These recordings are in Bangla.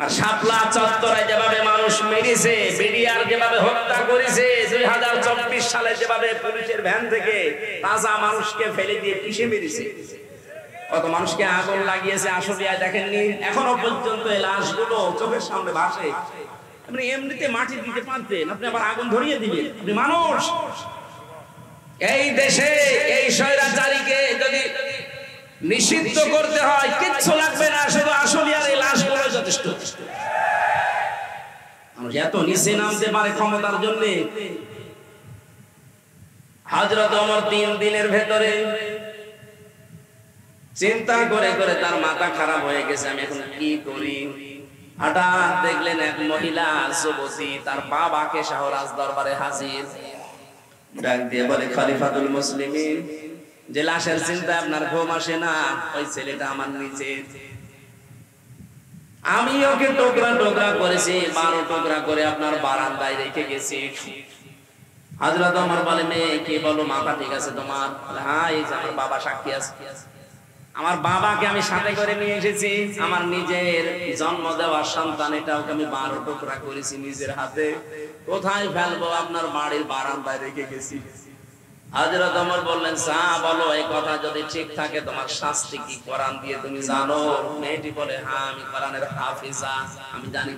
আর শাপলা চত্বরে যেভাবে মানুষ মেরেছে, বিডিআর যেভাবে হত্যা করেছে, 2024 সালে যেভাবে পুলিশের ভ্যান থেকে তাজা মানুষকে ফেলে দিয়ে কিসে মেরেছে, কত মানুষকে আগুন লাগিয়েছে। আসলে দেখেননি এখনো পর্যন্ত এই লাশগুলো চোখের সামনে ভাসে। আপনি এমনিতে মাটি দিতে পারতেন, আপনি আবার আগুন ধরিয়ে দিবেন। আপনি মানুষ। এই দেশে এই স্বৈরাচারীকে যদি নিষিদ্ধ করতে হয় কিচ্ছু লাগবে না, শুধু আসলিয়ার এই লাশগুলো যথেষ্ট। মানুষ এত নিচে নামতে পারে ক্ষমতার জন্য। হযরত ওমর 3 দিনের ভেতরে চিন্তা করে করে তার মাথা খারাপ হয়ে গেছে, আমি এখন কি করি। হঠাৎ দেখলেন এক মহিলা যুবতী তার বাবাকে শাহরাজ দরবারে হাজির, ডাক দিয়ে বলে, খলিফাতুল মুসলিমিন, যে লাশের চিন্তা আপনার ঘুম আসে না, ওই ছেলেটা আমার নিচে, আমি ওকে টুকরা টুকরা করেছি, 12 টুকরা করে আপনার বারান্দায় রেখে গেছি। হযরত ওমর বলে, মেয়ে কি বলো, মাথা ঠিক আছে তোমার? হ্যাঁ, এই যে আমার বাবা সাক্ষী আছে, আমার বাবাকে আমি সাথে করে নিয়ে এসেছি, আমার নিজের জন্ম দেওয়া সন্তান, এটাও আমি 12 টুকরা করেছি নিজের হাতে, কোথায় ফেলবো? আপনার বাড়ির বারান্দায় রেখে গেছি। হযরত ওমর বললেন, বলো, এই কথা যদি ঠিক থাকে তোমার শাস্তি কি কোরআন দিয়ে তুমি জানো? মেয়েটি বলে, হ্যাঁ আমি কোরআনের হাফিজা, আমি জানি।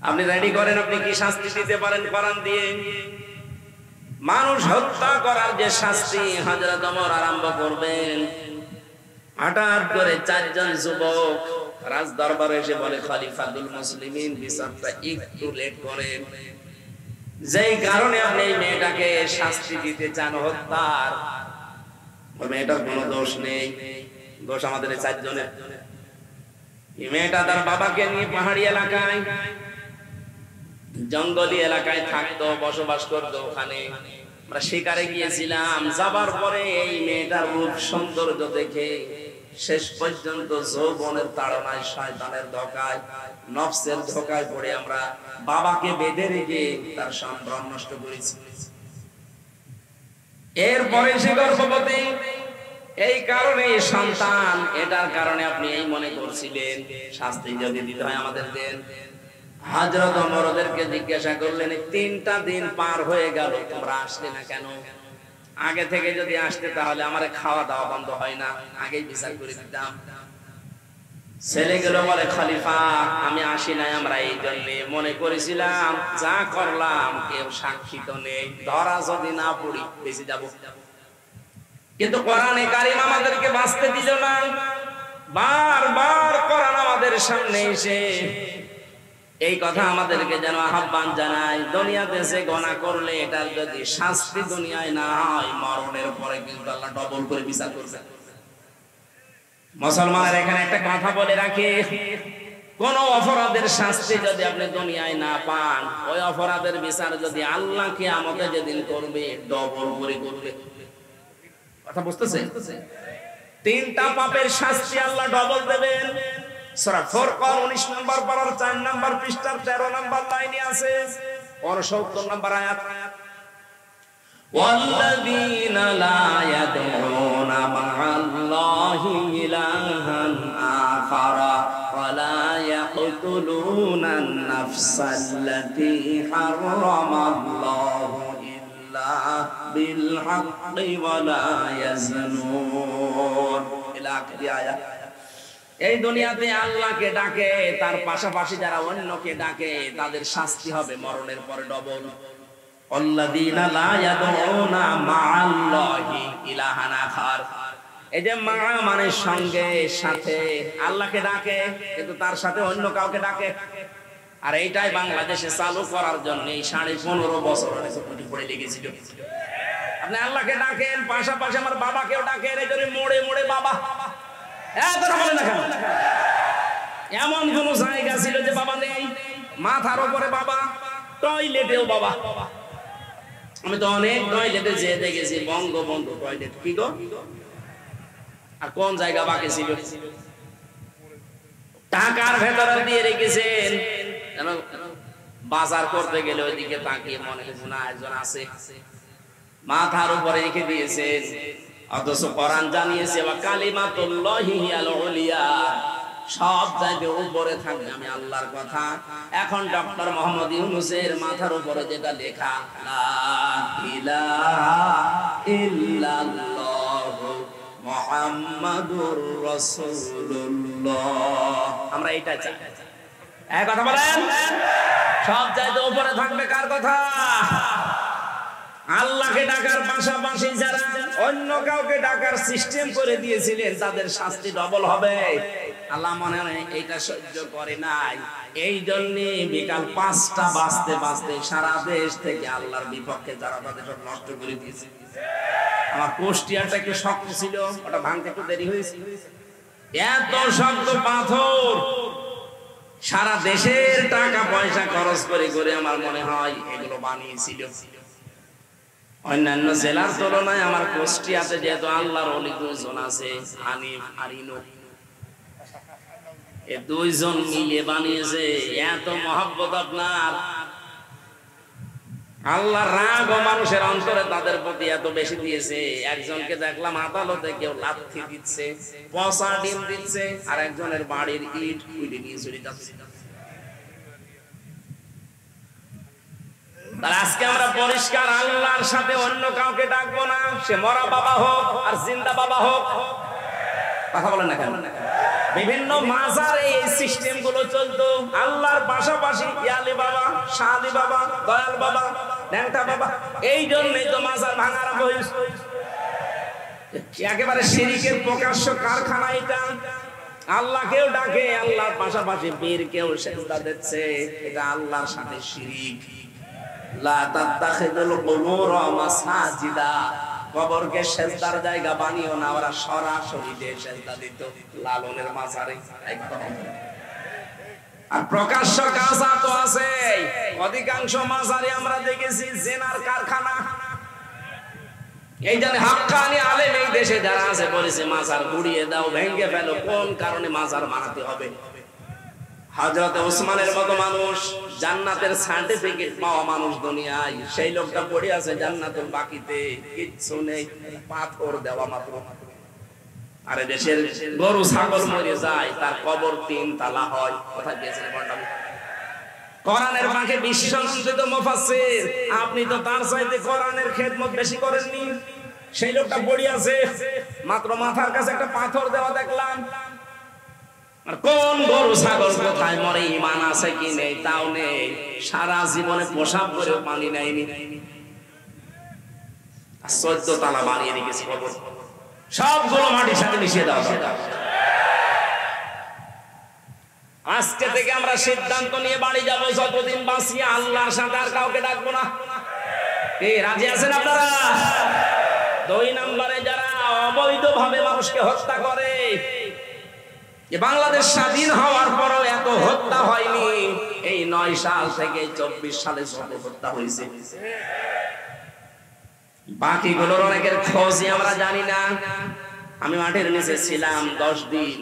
আপনি রেডি করেন, আপনি কি শাস্তি দিতে পারেন কোরআন দিয়ে? মানুষ হত্যা করার যে শাস্তি হযরত ওমর আরম্ভ করবেন। হঠাৎ করে 4 জন যুবক রাজ দরবারে এসে বলে, খলিফাতুল মুসলিমিন, বিচারটা একটু লেট করেন, যেই কারণে আপনি এই মেয়েটাকে শাস্তি দিতে চান হত্যার, ওই মেয়েটার কোনো দোষ নেই, দোষ আমাদের 4 জনের। এই মেয়েটা তার বাবাকে নিয়ে পাহাড়ি এলাকায়, জঙ্গলি এলাকায় থাকতো, বসবাস করতো। ওখানে আমরা শিকারে গিয়েছিলাম, যাবার পরে এই মেয়েটার রূপ সৌন্দর্য দেখে শেষ পর্যন্ত যৌবনের তাড়নায়, শয়তানের ধোঁকায়, নফসের ধোঁকায় পড়ে আমরা বাবাকে বেঁধে রেখে তার সম্ভ্রম নষ্ট করেছি। এরপরে সে গর্ভবতী, এই কারণে সন্তান, এটার কারণে আপনি এই মনে করছিলেন শাস্তি যদি দিতে হয় আমাদের দেন। হযরত ওমর ওদেরকে জিজ্ঞাসা করলেন, 3টা দিন পার হয়ে গেল, তোমরা আসলে না কেন? আগে থেকে যদি আসতে তাহলে আমার খাওয়া দাওয়া বন্ধ হয় না, আগেই বিচার করে দিতাম। ছেলেগুলো বলে, খলিফা আমি আসি নাই, আমরা এই জন্য মনে করেছিলাম যা করলাম কেউ সাক্ষী তো নেই, ধরা যদি না পড়ি বেঁচে যাব। কিন্তু কোরআনে কারীম আমাদেরকে বাঁচতে দিল না। বারবার কোরআন আমাদের সামনে এসে এই কথা আমাদেরকে যেন আহ্বান জানায়, দুনিয়াতে সে গুনাহ করলে এটার যদি শাস্তি দুনিয়ায় না হয়, মরণের পরে কিন্তু আল্লাহ ডবল করে বিচার করবে। মুসলমানের এখানে একটা কথা বলে রাখি, কোন অপরাধের শাস্তি যদি আপনি দুনিয়ায় না পান, ওই অপরাধের বিচার যদি আল্লাহ কিয়ামতে যেদিন করবে ডবল করে করবে। কথা বুঝতেছেন? 3টা পাপের শাস্তি আল্লাহ ডবল দেবেন। সূরা ফুরকান 19 নম্বর পারার 4 নম্বর পৃষ্ঠার 13 নম্বর লাইনে আছে, 69 নম্বর আয়াত। والذين لا يدعون مع الله إلها آخر ولا يقتلون النفس التي حرم الله إلا بالحق ولا يزنون إلى آخر آية। এই দুনিয়াতে আল্লাহকে ডাকে, তার পাশাপাশি যারা অন্যকে ডাকে তাদের শাস্তি হবে মরণের পরে ডবল। আল্লাযীনা লা ইয়াদউনা মা'আল্লাহি ইলাহান আখার, এই যে মা মানে সঙ্গে, সাথে, আল্লাহকে ডাকে কিন্তু তার সাথে অন্য কাউকে ডাকে। আর এইটাই বাংলাদেশে চালু করার জন্য এই 15.5 বছর পড়ে লেগেছিল। আপনি আল্লাহকে ডাকেন, পাশাপাশি আমার বাবাকেও ডাকেন, এই জন্য মোড়ে মোড়ে বাবা। এমন কোন জায়গা ছিল যে বাবা নেই? মাথার উপরে বাবা, টয়লেটেও বাবা। আমি তো অনেক টয়লেটে যেয়ে দেখেছি, বঙ্গবন্ধু টয়লেট। কি গো, আর কোন জায়গা বাকি ছিল? টাকার ভেতরে দিয়ে রেখেছেন, বাজার করতে গেলে ওইদিকে তাকিয়ে মনে হচ্ছে না একজন আছে, মাথার উপরে রেখে দিয়েছেন। অথচ কোরআন জানিয়েছে, ওয়া কালিমাতুল্লাহি হিয়াল উলিয়া, সব চাইতে উপরে থাকবে আমি আল্লাহর কথা। এখন ডক্টর মোহাম্মদ ইউনূসের মাথার উপরে যেটা লেখা, লা ইলাহা ইল্লাল্লাহু মুহাম্মাদুর রাসূলুল্লাহ, আমরা এটা চাই। এক কথা বলেন, সব চাইতে উপরে থাকবে কার কথা? আল্লাহকে ডাকার পাশাপাশি যারা অন্য কাউকে ডাকার সিস্টেম করে দিয়েছিলেন তাদের শাস্তি ডবল হবে। আল্লাহ মনে হয় এটা সহ্য করে নাই, এই জন্য বিকাল 5টা বাজতে বাজতে সারা দেশ থেকে আল্লাহর বিপক্ষে যারা তাদের সব নষ্ট করে দিয়েছে। আমার কুষ্টিয়াটা একটু শক্ত ছিল, ওটা ভাঙতে একটু দেরি হয়েছে। এত শক্ত পাথর সারা দেশের টাকা পয়সা খরচ করে করে আমার মনে হয় এগুলো বানিয়েছিল। অন্যান্য জেলার তুলনায় আমার কুষ্টিয়াতে যেহেতু আল্লাহর ওলি 2 জন আছে, হানিফ আর ইনু, এই 2 জন মিলে বানিয়েছে। এত মহব্বত আপনার, আল্লাহর রাগ ও মানুষের অন্তরে তাদের প্রতি এত বেশি দিয়েছে। একজনকে দেখলাম আদালতে কেউ লাথি দিচ্ছে, পচা ডিম দিচ্ছে, আর একজনের বাড়ির ইট উড়ে নিয়ে চলে যাচ্ছে। আজকে আমরা পরিষ্কার আল্লাহর সাথে অন্য কাউকে ডাকবো না, সে মরা বাবা হোক আর জিন্দা বাবা হোক। কথা বলেন না কেন? বিভিন্ন মাজার এই সিস্টেম গুলো চলতো, আল্লাহর পাশাপাশি ইয়ালি বাবা, শালি বাবা, দয়াল বাবা, ন্যাংটা বাবা। এই জন্যই তো মাজার ভাঙার হয়েছে। একেবারে শিরকের প্রকাশ্য কারখানা এটা। আল্লাহকেও ডাকে, আল্লাহর পাশাপাশি বীরকেও সেজদা দিচ্ছে, এটা আল্লাহর সাথে শিরক। লা তাত্তাখিযুল কুবুর মাসাজিদা, কবরকে সেজদার জায়গা বানিও না। ওরা সরাসরি দিয়ে সেজদা দিত লালনের মাজারে একদম। আর প্রকাশ্য কাজা তো আছে, অধিকাংশ মাজারে আমরা দেখেছি জিনার কারখানা। এই জন্য হাক্কানি আলেম এই দেশে যারা আছে বলেছে মাজার গুড়িয়ে দাও, ভেঙে ফেলো। কোন কারণে মাজার বানাতে হবে? হযরত ওসমানের মতো মানুষ, জান্নাতের সার্টিফিকেট পাওয়া মানুষ দুনিয়ায়, সেই লোকটা পড়ে আছে জান্নাতুল বাকিতে, কিচ্ছু নেই, পাথর দেওয়া মাত্র। আরে দেশের গরু ছাগল মরে যায়, তার কবর 3 তালা হয়। কোথায় গিয়েছেন বন্ডামি? কোরআনের পাখে বিশ্বনন্দিত মুফাসসির, আপনি তো তার চাইতে কোরআনের খেদমত বেশি করেননি। সেই লোকটা পড়ে আছে, মাত্র মাথার কাছে একটা পাথর দেওয়া দেখলাম। আর কোন গরু ছাগল কোথায় মরে, ঈমান আছে কি নেই তাও নেই, সারা জীবনে পোশাক করে পানি নেয়নি। 14 তালা বানিয়ে রেখেছে কবর, সবগুলো মাটির সাথে মিশিয়ে দেওয়া। আজকে থেকে আমরা সিদ্ধান্ত নিয়ে বাড়ি যাব, যতদিন বাঁচি আল্লাহর সাথে আর কাউকে ডাকবো না। এই রাজি আছেন আপনারা? 2 নম্বরে যারা অবৈধভাবে মানুষকে হত্যা করে, বাংলাদেশ স্বাধীন হওয়ার পরও এত হত্যা হয়নি। এই 9 সাল থেকে 24 সালে যত হত্যা হয়েছে, বাকিগুলোর অনেকের খোঁজই আমরা জানি না। আমি মাঠের নিচে ছিলাম 10 দিন,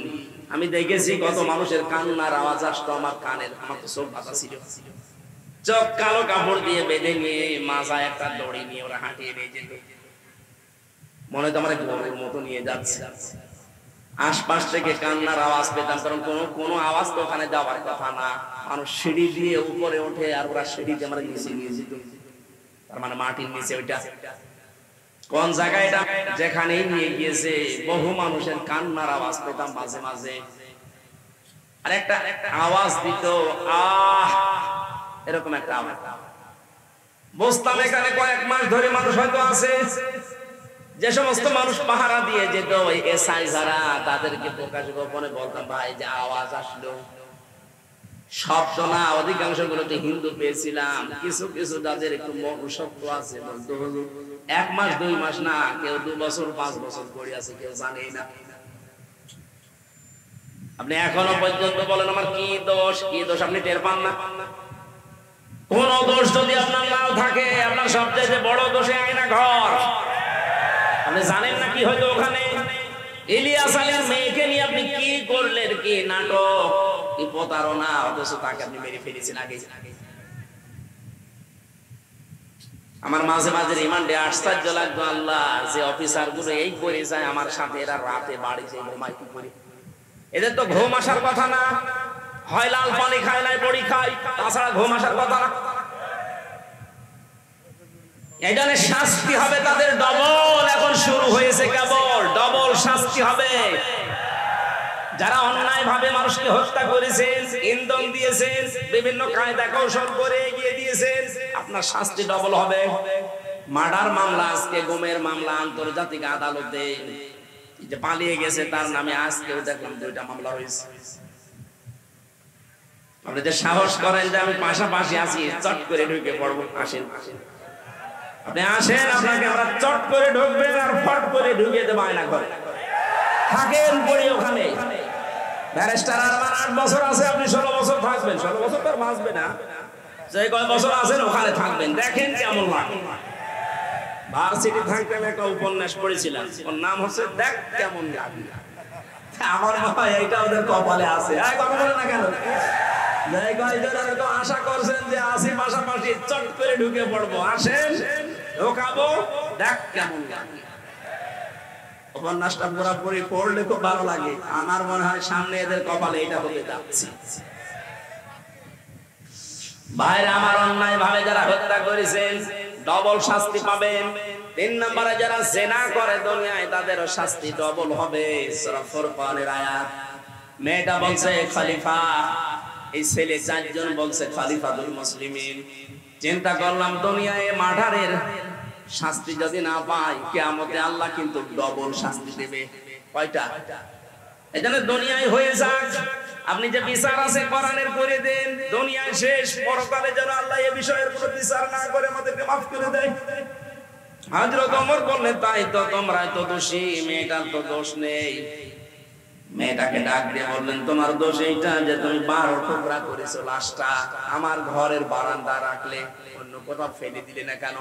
আমি দেখেছি কত মানুষের কান্নার আওয়াজ আসতো আমার কানের। আমার তো চোখ বাঁধা ছিল, চোখ কালো কাপড় দিয়ে বেঁধে নিয়ে মাজায় একটা দড়ি নিয়ে ওরা হাঁটিয়ে নিয়ে যেত, মনে তো আমার গরুর মতো নিয়ে যাচ্ছে। আশপাশ থেকে কান্নার আওয়াজ পেতাম, কারণ কোনো আওয়াজ তো ওখানে যাওয়ার কথা না। মানুষ সিঁড়ি দিয়ে উপরে ওঠে, আর ওরা সিঁড়িতে আমরা নিচে নিয়ে যেত, তার মানে মাটির নিচে। ওইটা কোন জায়গায়? এটা যেখানেই নিয়ে গিয়েছে বহু মানুষের কান্নার আওয়াজ পেতাম মাঝে মাঝে। আর একটা আওয়াজ দিত, আহ, এরকম একটা আওয়াজ। বুঝতাম এখানে কয়েক মাস ধরে মানুষ হয়তো আছে। যে সমস্ত মানুষ পাহারা দিয়ে যেত, ওই এসআই যারা, তাদেরকে প্রকাশ গোপনে বলতাম, ভাই যে আওয়াজ আসলো, শব্দ না, অধিকাংশ গুলোতে হিন্দু পেয়েছিলাম। কিছু কিছু যাদের একটু মনুষ্যত্ব আছে বলতো, 1 মাস 2 মাস না, কেউ 2 বছর 5 বছর পড়ে আছে, কেউ জানেই না। আপনি এখনো পর্যন্ত বলেন আমার কি দোষ, কি দোষ, আপনি টের পান না। কোন দোষ যদি আপনার নাও থাকে, আপনার সবচেয়ে বড় দোষে আয়না ঘর। আপনি জানেন না কি হয়তো ওখানে ইলিয়াস আলীর মেয়েকে নিয়ে আপনি কি করলেন, কি নাটক, কি প্রতারণা, অথচ তাকে আপনি মেরে ফেলেছেন আগে। আমার মাঝে মাঝে রিমান্ডে আশ্চর্য লাগতো, আল্লাহ, যে অফিসার গুলো এই করে যায় আমার সাথে, এরা রাতে বাড়ি যায় ঘুমাই কি করে। এদের তো ঘুম আসার কথা না, হয় লাল পানি খায় নাই বড়ি খায়, তাছাড়া ঘুম আসার কথা না। এই জন্য শাস্তি হবে তাদের ডবল, এখন শুরু হয়েছে কেবল ডবল শাস্তি হবে। যারা অন্যায় ভাবে মানুষকে হত্যা করেছেন, ইন্ধন দিয়েছেন, বিভিন্ন কায়দা কৌশল করে এগিয়ে দিয়েছেন, আপনার শাস্তি ডবল হবে। মার্ডার মামলা, আজকে গুমের মামলা আন্তর্জাতিক আদালতে যে পালিয়ে গেছে তার নামে আজকেও দেখলাম 2টা মামলা হয়েছে। আপনি যে সাহস করেন যে আমি পাশাপাশি আছি, চট করে ঢুকে পড়বো, আসেন আপনি আসেন, আপনাকে আমরা চট করে ঢুকবেন আর ফট করে ঢুকিয়ে দেবো আয়না ঘরে। থাকেন পড়ি ওখানে। ব্যারিস্টার আর 8 বছর আছে, আপনি 16 বছর থাকবেন। 16 বছর তো আর বাঁচবে না, যে কয় বছর আছেন ওখানে থাকবেন, দেখেন কেমন লাগে। ভার্সিটি থাকতে আমি একটা উপন্যাস পড়েছিলাম, ওর নাম হচ্ছে দেখ কেমন লাগে। আমার মনে হয় এইটা ওদের কপালে আছে। কথা বলে না কেন? আশা করছেন যে আসি পাশাপাশি, চট করে ঢুকে পড়বো, আসেন ঢোকাবো, দেখ কেমন লাগে। উপন্যাসটা পুরোপুরি পড়লে খুব ভালো লাগে। আমার মনে হয় সামনে এদের কপালে এটা হতে যাচ্ছে। ভাইরা আমার, অন্যায় ভাবে যারা হত্যা করেছেন ডবল শাস্তি পাবেন। 3 নম্বরে যারা জিনা করে দুনিয়ায়, তাদেরও শাস্তি ডবল হবে। সূরা ফুরকানের আয়াত। মেয়েটা বলছে খলিফা, এই ছেলে 4 জন বলছে খলিফাতুল মুসলিমিন। চিন্তা করলাম দুনিয়ায় মার্ডারের শাস্তি যদি না পাই, কিয়ামতে আল্লাহ কিন্তু ডবল শাস্তি দেবে। কয়টা? এজন্য দুনিয়ায় হয়ে যাক, আপনি যে বিচার আছে কোরআনের করে দেন, দুনিয়ায় শেষ, পরকালে যেন আল্লাহ এই বিষয়ের কোনো বিচার না করে আমাদেরকে মাফ করে দেয়। হযরত ওমর বললেন, তাই তো তোমরাই তো দোষী, মেয়েটার তো দোষ নেই। মেয়েটাকে ডাক দিয়ে বললেন, তোমার দোষ এইটা যে তুমি 12 টুকরা করেছো লাশটা, আমার ঘরের বারান্দা রাখলে, অন্য কোথাও ফেলে দিলে না কেন?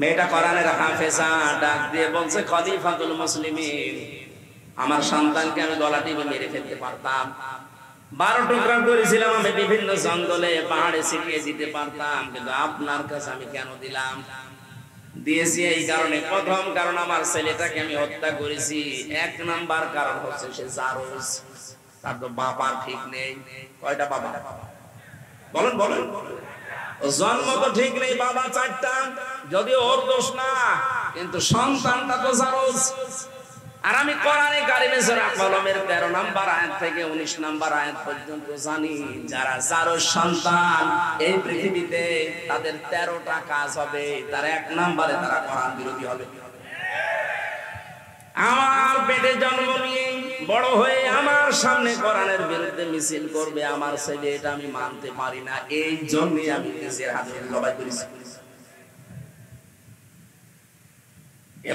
মেয়েটা কোরআনের হাফেজা, ডাক দিয়ে বলছে, খলিফাতুল মুসলিমিন, আমার সন্তানকে আমি গলা টিপে মেরে ফেলতে পারতাম। 12 টুকরা করেছিলাম, আমি বিভিন্ন জঙ্গলে পাহাড়ে ছিটিয়ে দিতে পারতাম, কিন্তু আপনার কাছে আমি কেন দিলাম? দিয়েছি এই কারণে, প্রথম কারণ আমার ছেলেটাকে আমি হত্যা করেছি। 1 নাম্বার কারণ হচ্ছে সে জারজ, তার তো বাবার ঠিক নেই। কয়টা বাবা? বলেন বলেন। জন্ম তো ঠিক নেই, বাবা 4টা, যদি ওর দোষ না, কিন্তু সন্তানটা তো জারজ। আর আমি কোরআনে কারিমে সূরা কলমের 13 নাম্বার আয়াত থেকে 19 নাম্বার আয়াত পর্যন্ত জানি, যারা জারজ সন্তান এই পৃথিবীতে তাদের 13টা কাজ হবে। তার 1 নাম্বারে তারা কোরআন বিরোধী হবে। আমার পেটে জন্ম নিয়ে বড় হয়ে আমার সামনে কোরআনের বিরুদ্ধে মিছিল করবে আমার ছেলে, এটা আমি মানতে পারি না। এই জন্যই আমি নিজের হাতে লড়াই করেছি।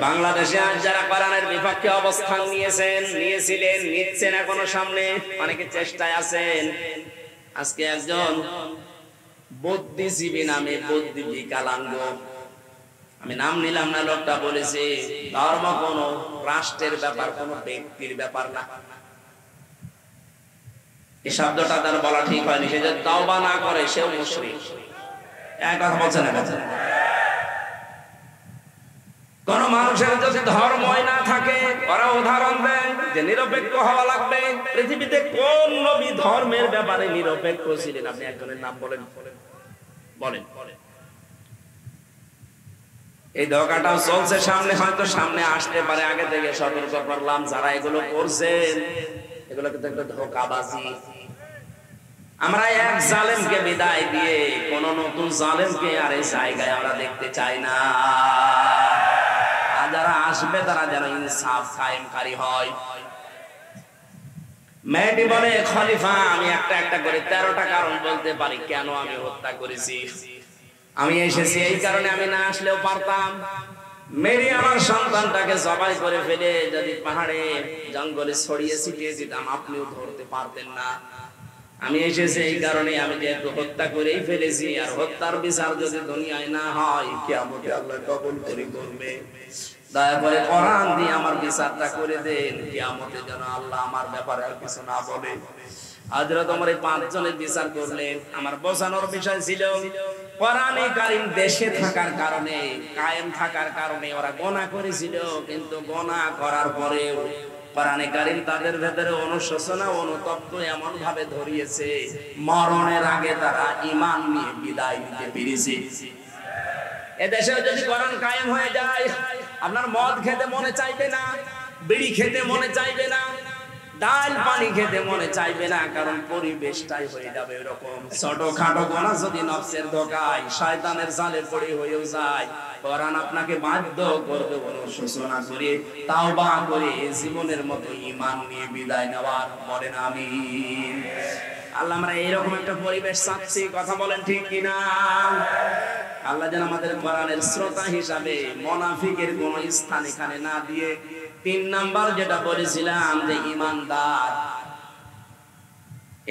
বাংলাদেশে আজ যারা কোরআনের বিপক্ষে অবস্থান নিয়েছিলেন, নিচ্ছেন, এখনো সামনে অনেকে চেষ্টায় আছেন। আজকে একজন বুদ্ধিজীবী নামে, বুদ্ধি বিকলাঙ্গ, আমি নাম নিলাম না, লোকটা বলেছে ধর্ম কোন রাষ্ট্রের ব্যাপার, কোন ব্যক্তির ব্যাপার না। এই শব্দটা তার বলা ঠিক হয়নি। সে যদি তওবা না করে সেও মুশরিক। এক কথা বলছে না? কোন মানুষের যদি ধর্মই না থাকে, ওরা উদাহরণ দেন যে নিরপেক্ষ হওয়া লাগবে। পৃথিবীতে কোন নবী ধর্মের ব্যাপারে নিরপেক্ষ ছিলেন? আপনি একজনের নাম বলেন বলেন। এই ধোঁকাটাও চলছে সামনে, হয়তো সামনে আসতে পারে। আগে থেকে সতর্ক করলাম, যারা এগুলো করছেন এগুলো কিন্তু একটা ধোঁকাবাজি। আমরা এক জালেমকে বিদায় দিয়ে কোন নতুন জালেমকে আর এই জায়গায় আমরা দেখতে চাই না। যারা আসবে তারা যেন ইনসাফ কায়েমকারী হয়। মেয়েটি বলে, খলিফা, আমি একটা করে 13টা কারণ বলতে পারি কেন আমি হত্যা করেছি। আমি এসেছি এই কারণে, আমি না আসলেও পারতাম। মেরে আমার সন্তানটাকে জবাই করে ফেলে যদি পাহাড়ে জঙ্গলে ছড়িয়ে ছিটিয়ে দিতাম, আপনিও ধরতে পারতেন না। আমি এসেছি এই কারণে, আমি যেহেতু হত্যা করেই ফেলেছি, আর হত্যার বিচার যদি দুনিয়ায় না হয়, কিয়ামতে আল্লাহ কবুল করে করবে। দয়া করে কোরআন দিয়ে আমার বিচারটা করে দেন, কিয়ামতে যেন আল্লাহ আমার ব্যাপারে আর কিছু না বলে। হযরত ওমর এই 5 জনের বিচার করলেন। আমার বোঝানোর বিষয় ছিল, কোরআনে কারীম দেশে থাকার কারণে, কায়েম থাকার কারণে ওরা গুনাহ করেছিল, কিন্তু গুনাহ করার পরেও কোরআনে কারীম তাদের ভেতরে অনুশোচনা অনুতপ্ত এমন ভাবে ধরিয়েছে, মরণের আগে তারা ঈমান নিয়ে বিদায় নিতে পেরেছে। এদেশে যদি কোরআন কায়েম হয়ে যায়, আপনার মদ খেতে মনে চাইবে না, বিড়ি খেতে মনে চাইবে না, ডাল পানি খেতে মনে চাইবে না, কারণ পরিবেশটাই হয়ে যাবে এরকম। ছোটখাটো গোনা যদি নফসের ধোকায় শয়তানের জালে পড়ে হয়েও যায়, কোরআন আপনাকে বাধ্য করবে অনুশোচনা করে, তাওবা করে জীবনের মতো ঈমান নিয়ে বিদায় নেওয়ার। বলেন আমিন। আল্লাহ, আমরা এইরকম একটা পরিবেশ চাচ্ছি, কথা বলেন ঠিক কিনা? আল্লাহ যেন আমাদের কোরআনের শ্রোতা হিসাবে মুনাফিকের কোন স্থান এখানে না দিয়ে, 3 নাম্বার যেটা বলেছিলাম যে ঈমানদার,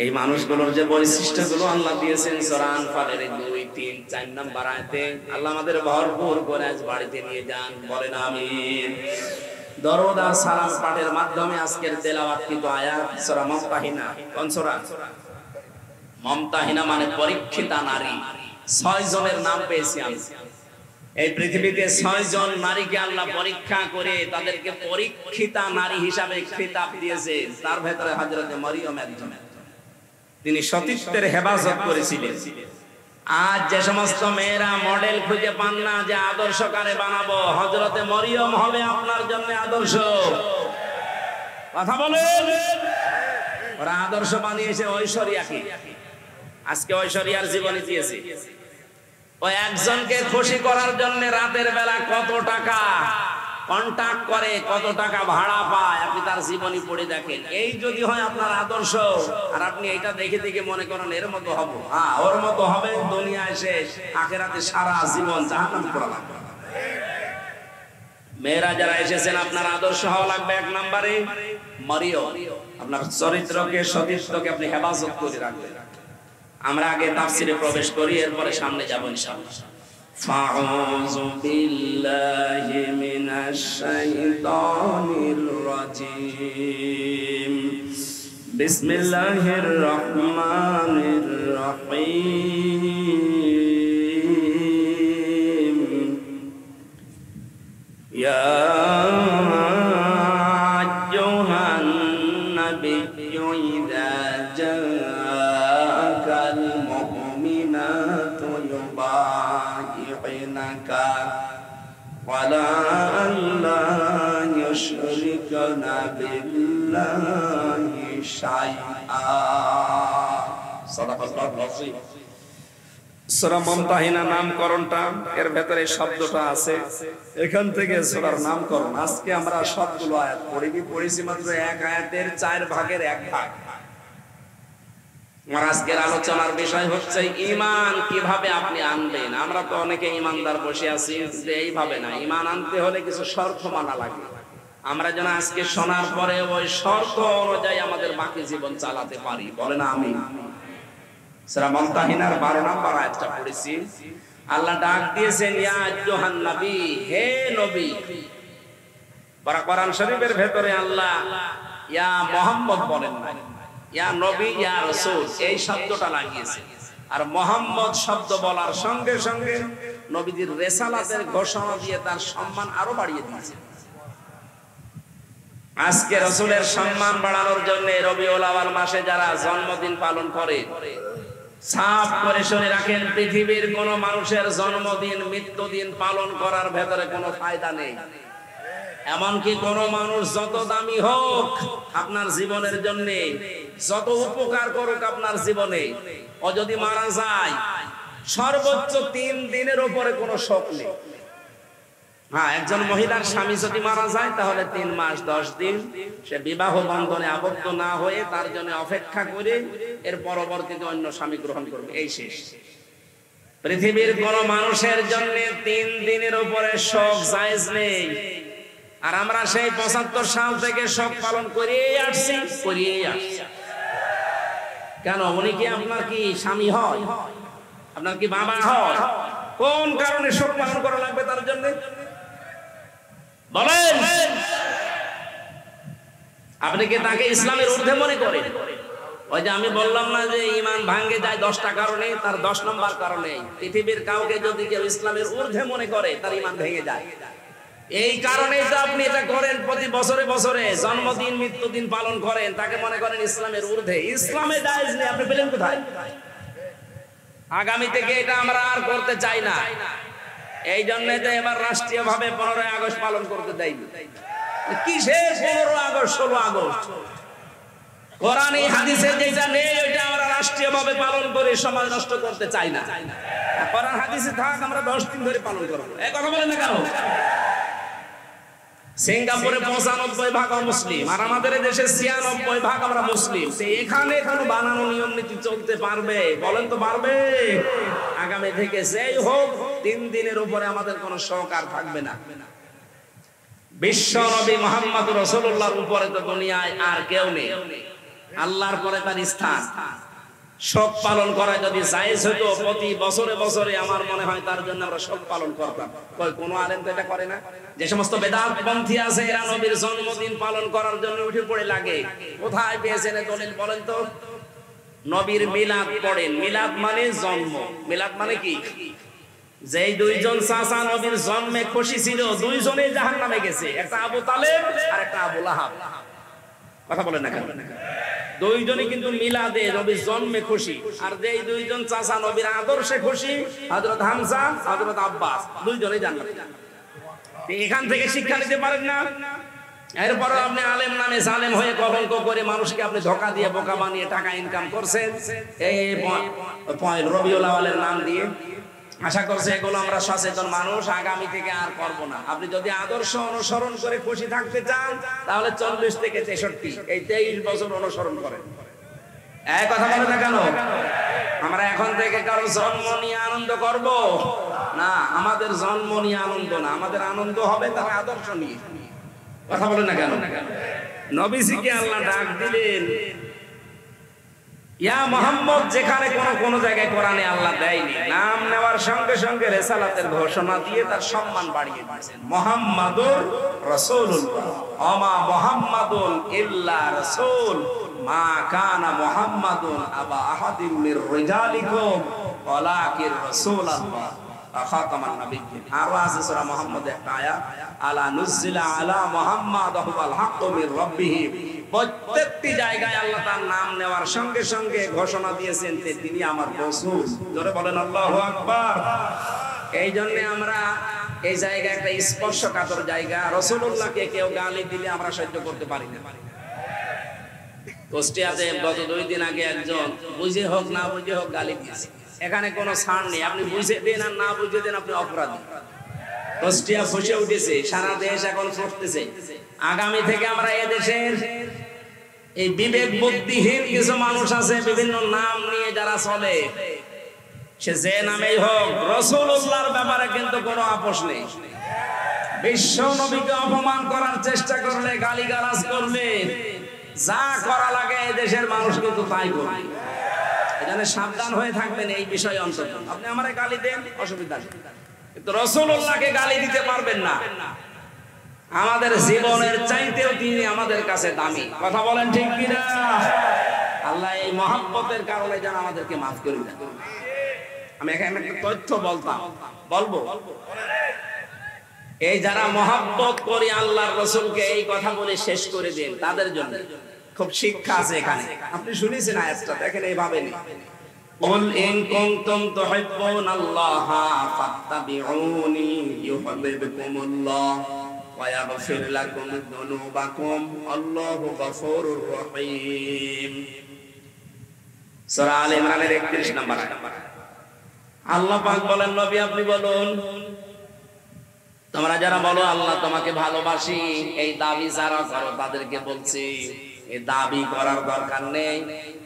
এই মানুষগুলোর যে বৈশিষ্ট্যগুলো আল্লাহ দিয়েছেন সূরা আনফালের 2, 3, 4 নাম্বার আয়াতে, আল্লাহ আমাদের ভরপুর করে আজ বাড়িতে নিয়ে যান। বলেন আমিন। দরুদ আর সালাম পাঠের মাধ্যমে আজকের তেলাওয়াতকৃত আয়াত সূরা মুমতাহিনা। কোন সূরা? মুমতাহিনা মানে পরীক্ষিতা নারী। 6 জনের নাম পেয়েছি আমি। এই পৃথিবীতে 6 জন নারীকে আল্লাহ পরীক্ষা করে তাদেরকে পরীক্ষিতা নারী হিসাবে খেতাব দিয়েছে। তার ভেতরে হযরত মরিয়ম একজন। তিনি সতীত্বের হেফাজত করেছিলেন। আজ যে সমস্ত মেয়েরা মডেল খুঁজে পান না যে আদর্শ কারে বানাবো, হযরত মরিয়ম হবে আপনার জন্য আদর্শ। কথা বলেন। ওরা আদর্শ বানিয়েছে ঐশ্বরিয়াকে। আজকে ঐশ্বরিয়ার জীবনী দিয়েছে। ওই একজনকে খুশি করার জন্য রাতের বেলা কত টাকা কন্টাক্ট করে, কত টাকা ভাড়া পায়, আপনি তার জীবনী পড়ে দেখেন। এই যদি হয় আপনার আদর্শ, আর আপনি এটা দেখে দেখে মনে করেন এর মতো হব, ওর মতো হবে, দুনিয়ায় শেষ, আখিরাতে সারা জীবন জাহান্নামে পড়া লাগবে। মেয়েরা যারা এসেছেন, আপনার আদর্শ হওয়া লাগবে 1 নম্বরে মরিয়ম। আপনার চরিত্রকে, সতীত্বকে আপনি হেফাজত করে রাখবেন। আমরা আগে তাফসিরে প্রবেশ করি, এরপরে সামনে যাব ইনশাআল্লাহ। ফাউযু বিল্লাহি মিনাশ শাইতানির রাজীম। বিসমিল্লাহির রহমানির রহিম। ইয়া আইয়ুহান নাবিয়্যু ইযা ولا أن لا يشركن بالله شيئا صدق الله العظيم। সূরা মুমতাহিনা নামকরণটা এর ভেতরে শব্দটা আছে, এখান থেকে সূরার নামকরণ। আজকে আমরা সবগুলো আয়াত পড়েছি মাত্র 1 আয়াতের 4 ভাগের 1 ভাগ। আমার আজকের আলোচনার বিষয় হচ্ছে ঈমান কিভাবে আপনি আনবেন। আমরা তো অনেকে ঈমানদার বসে আছি, কিন্তু এইভাবে না। ঈমান আনতে হলে কিছু শর্ত মানা লাগে। আমরা যেন আজকে শোনার পরে ওই শর্ত অনুযায়ী আমাদের বাকি জীবন চালাতে পারি। বলেন আমিন। সূরা মুমতাহিনার 12 নম্বর আয়াতটা পড়েছি। আল্লাহ ডাক দিয়েছেন ইয়া আইয়ুহান নবী, হে নবী। কোরআন শরীফের ভেতরে আল্লাহ ইয়া মুহাম্মদ বলেন না, ইয়া নবী, ইয়া রাসূল এই শব্দটা লাগিয়েছে। আর মুহাম্মদ শব্দ বলার সঙ্গে সঙ্গে নবীজির রিসালাতের ঘোষণা দিয়ে তার সম্মান আরো বাড়িয়ে দিয়েছে। আজকে রাসূলের সম্মান বাড়ানোর জন্য রবিউল আউয়াল মাসে যারা জন্মদিন পালন করে, সাফ করে শুনে রাখেন, পৃথিবীর কোন মানুষের জন্মদিন মৃত্যুদিন পালন করার ভেতরে কোনো ফায়দা নেই। এমনকি কোন মানুষ যত দামি হোক আপনার জীবনের জন্য, যত উপকার করুক আপনার জীবনে, ও যদি মারা যায় সর্বোচ্চ 3 দিনের উপরে কোনো শোক নেই। একজন মহিলার স্বামী যদি মারা যায় তাহলে 3 মাস 10 দিন সে বিবাহ বন্ধনে আবদ্ধ না হয়ে তার জন্য অপেক্ষা করে এর পরবর্তীতে অন্য স্বামী গ্রহণ করবে, এই শেষ। পৃথিবীর কোন মানুষের জন্য 3 দিনের উপরে শোক জায়েজ নেই। আর আমরা সেই 75 সাল থেকে শোক পালন করিয়েই আসছি। কেন? উনি কি আপনার কি স্বামী হয়? আপনার কি বাবা হয়? কোন কারণে শোক পালন করা লাগবে তার জন্য বলেন? আপনি কি তাকে ইসলামের ঊর্ধ্বে মনে করেন? ওই যে আমি বললাম না যে ঈমান ভাঙে যায় 10টা কারণে, তার 10 নম্বর কারণে পৃথিবীর কাউকে যদি কেউ ইসলামের ঊর্ধ্বে মনে করে তার ঈমান ভেঙে যায়। এই কারণে তো আপনি এটা করেন, প্রতি বছরে বছরে জন্মদিন মৃত্যুদিন পালন করেন, তাকে মনে করেন ইসলামের ঊর্ধ্বে। ইসলামে জায়েজ নেই, আপনি পেলেন কোথায়? আগামী থেকে এটা আমরা আর করতে চাই না। এই জন্য তো এবার রাষ্ট্রীয়ভাবে 15ই আগস্ট পালন করতে দেয়নি। কিসের 15 আগস্ট 16 আগস্ট? কোরআন হাদিসে যেটা নেই ওইটা আমরা রাষ্ট্রীয়ভাবে পালন করে সমাজ নষ্ট করতে চাই না। কোরআন হাদিসে থাক, আমরা 10 দিন ধরে পালন করব। এই কথা বলেন না কেন? সিঙ্গাপুরে 95% মুসলিম, আর আমাদের দেশে 96% আমরা মুসলিম। এখানে কোনো বানানো নিয়ম নীতি চলতে পারবে? বলেন তো পারবে? আগামী থেকে যেই হোক 3 দিনের উপরে আমাদের কোনো শোক আর থাকবে না। বিশ্ব নবী মুহাম্মদ রাসূলুল্লাহর উপরে তো দুনিয়ায় আর কেউ নেই, আল্লাহর পরে তার স্থান। শোক পালন করা যদি জায়েজ হতো প্রতি বছরে বছরে, আমার মনে হয় তার জন্য আমরা শোক পালন করতাম। কই কোন আলেম তো এটা করে না। যে সমস্ত বেদাতপন্থী আছে এরা নবীর জন্মদিন পালন করার জন্য উঠে পড়ে লাগে। কোথায় পেয়েছেন দলিল বলেন তো? নবীর মিলাদ পড়েন। মিলাদ মানে জন্ম। মিলাদ মানে কি? যেই দুইজন চাচা নবীর জন্মে খুশি ছিল, দুইজনেই জাহান্নামে গেছে, একটা আবু তালেব আর একটা আবু লাহাব। কথা বলেন না কেন? দুইজনই কিন্তু মিলাদে নবীর জন্মে খুশি। আর যেই দুইজন চাচা নবীর আদর্শে খুশি, হযরত হামজা, হযরত আব্বাস, দুইজনেই জান্নাতে। এখান থেকে শিক্ষা নিতে পারেন না? এরপরও আপনি আলেম নামে জালেম হয়ে কলঙ্ক করে মানুষকে আপনি ধোঁকা দিয়ে বোকা বানিয়ে টাকা ইনকাম করছেন এই রবিউল আউয়ালের নাম দিয়ে। আশা করছি এগুলো আমরা সচেতন মানুষ আগামী থেকে আর করব না। আপনি যদি আদর্শ অনুসরণ করে খুশি থাকতে চান তাহলে 40 থেকে 63 এই 23 বছর অনুসরণ করেন। এই কথা বলেন না কেন? আমরা এখন থেকে কারো জন্ম নিয়ে আনন্দ করব না। আমাদের জন্ম নিয়ে আনন্দ না, আমাদের আনন্দ হবে তার আদর্শ নিয়ে। কথা বলেন না কেন? নবীজিকে আল্লাহ ডাক দিলেন ইয়া মুহাম্মদ, যেখানে কোন জায়গায় কোরআনে আল্লাহ দেয়নি। নাম নেওয়ার সঙ্গে সঙ্গে রিসালাতের ঘোষণা দিয়ে তার সম্মান বাড়িয়ে দিয়েছেন। মুহাম্মাদুর রাসূলুল্লাহ, ওমা মুহাম্মাদুন ইল্লা রাসূল, মা কানা মুহাম্মাদুন আবা আহাদিন মির রিজালিকুম ওয়ালাকিন রাসূলুল্লাহ খাতামান নবিয়্যিন। আর আছে সূরা মুহাম্মদ একটা আয়াত, আলা নুজিলা আলা মুহাম্মাদ ওয়াল হাক্কু মির রাব্বিহি। প্রত্যেকটি জায়গায় আল্লাহ তার নাম নেওয়ার সঙ্গে সঙ্গে ঘোষণা দিয়েছেন যে তিনি আমার রাসূল। জোরে বলেন আল্লাহু আকবার। এই জন্য আমরা এই জায়গা একটা স্পর্শকাতর জায়গা। রাসূলুল্লাহকে কেউ গালি দিলে আমরা সহ্য করতে পারি না। কুষ্টিয়াতে গত 2 দিন আগে একজন বুঝে হোক না বুঝে হোক গালি দিয়েছে। এখানে কোনো ছাড় নেই, আপনি বুঝে দেন আর না বুঝে দেন আপনি অপরাধী। কুষ্টিয়া ফুসে উঠেছে, সারা দেশ এখন ফুটতেছে। আগামী থেকে আমরা এদেশের এই বিবেক বুদ্ধিহীন কিছু মানুষ আছে বিভিন্ন নাম নিয়ে যারা চলে, সে যে নামেই হোক, রাসূলুল্লাহর ব্যাপারে কিন্তু কোনো আপোষ নেই। বিশ্ব নবীকে অপমান করার চেষ্টা করলে, গালিগালাজ করলে, যা করা লাগে এই দেশের মানুষ কিন্তু তাই করবে। এজন্য সাবধান হয়ে থাকবেন এই বিষয়ে। অন্তত আপনি আমারে গালি দেন, অসুবিধা নেই, কিন্তু রাসূলুল্লাহকে গালি দিতে পারবেন না। আমাদের জীবনের চাইতেও তিনি আমাদের কাছে দামি। কথা বলেন ঠিক কিনা? আল্লাহ এই মহব্বতের কারণে যেন আমাদেরকে মাফ করে দেন। আমি এখানে একটা তথ্য বলবো। এই যারা মহব্বত করে আল্লাহর রাসূলকে এই কথা বলে শেষ করে দেন, তাদের জন্য খুব শিক্ষা আছে এখানে। আপনি শুনেছেন আয়াতটা, দেখেন এইভাবে নেই, কুল ইন কুনতুম তুহিব্বুনাল্লাহা ফাত্তাবিউনি ইউহিব্বুকুমুল্লাহ ওয়া ইয়াগফির লাকুম যুনুবাকুম আল্লাহু গফুরুর রহিম। সূরা আলে ইমরানের 31 নম্বর আয়াত। আল্লাহ পাক বলেন, নবী আপনি বলুন, তোমরা যারা বলো আল্লাহ তোমাকে ভালোবাসি, এই দাবি যারা করো তাদেরকে বলছি এই দাবি করার দরকার নেই।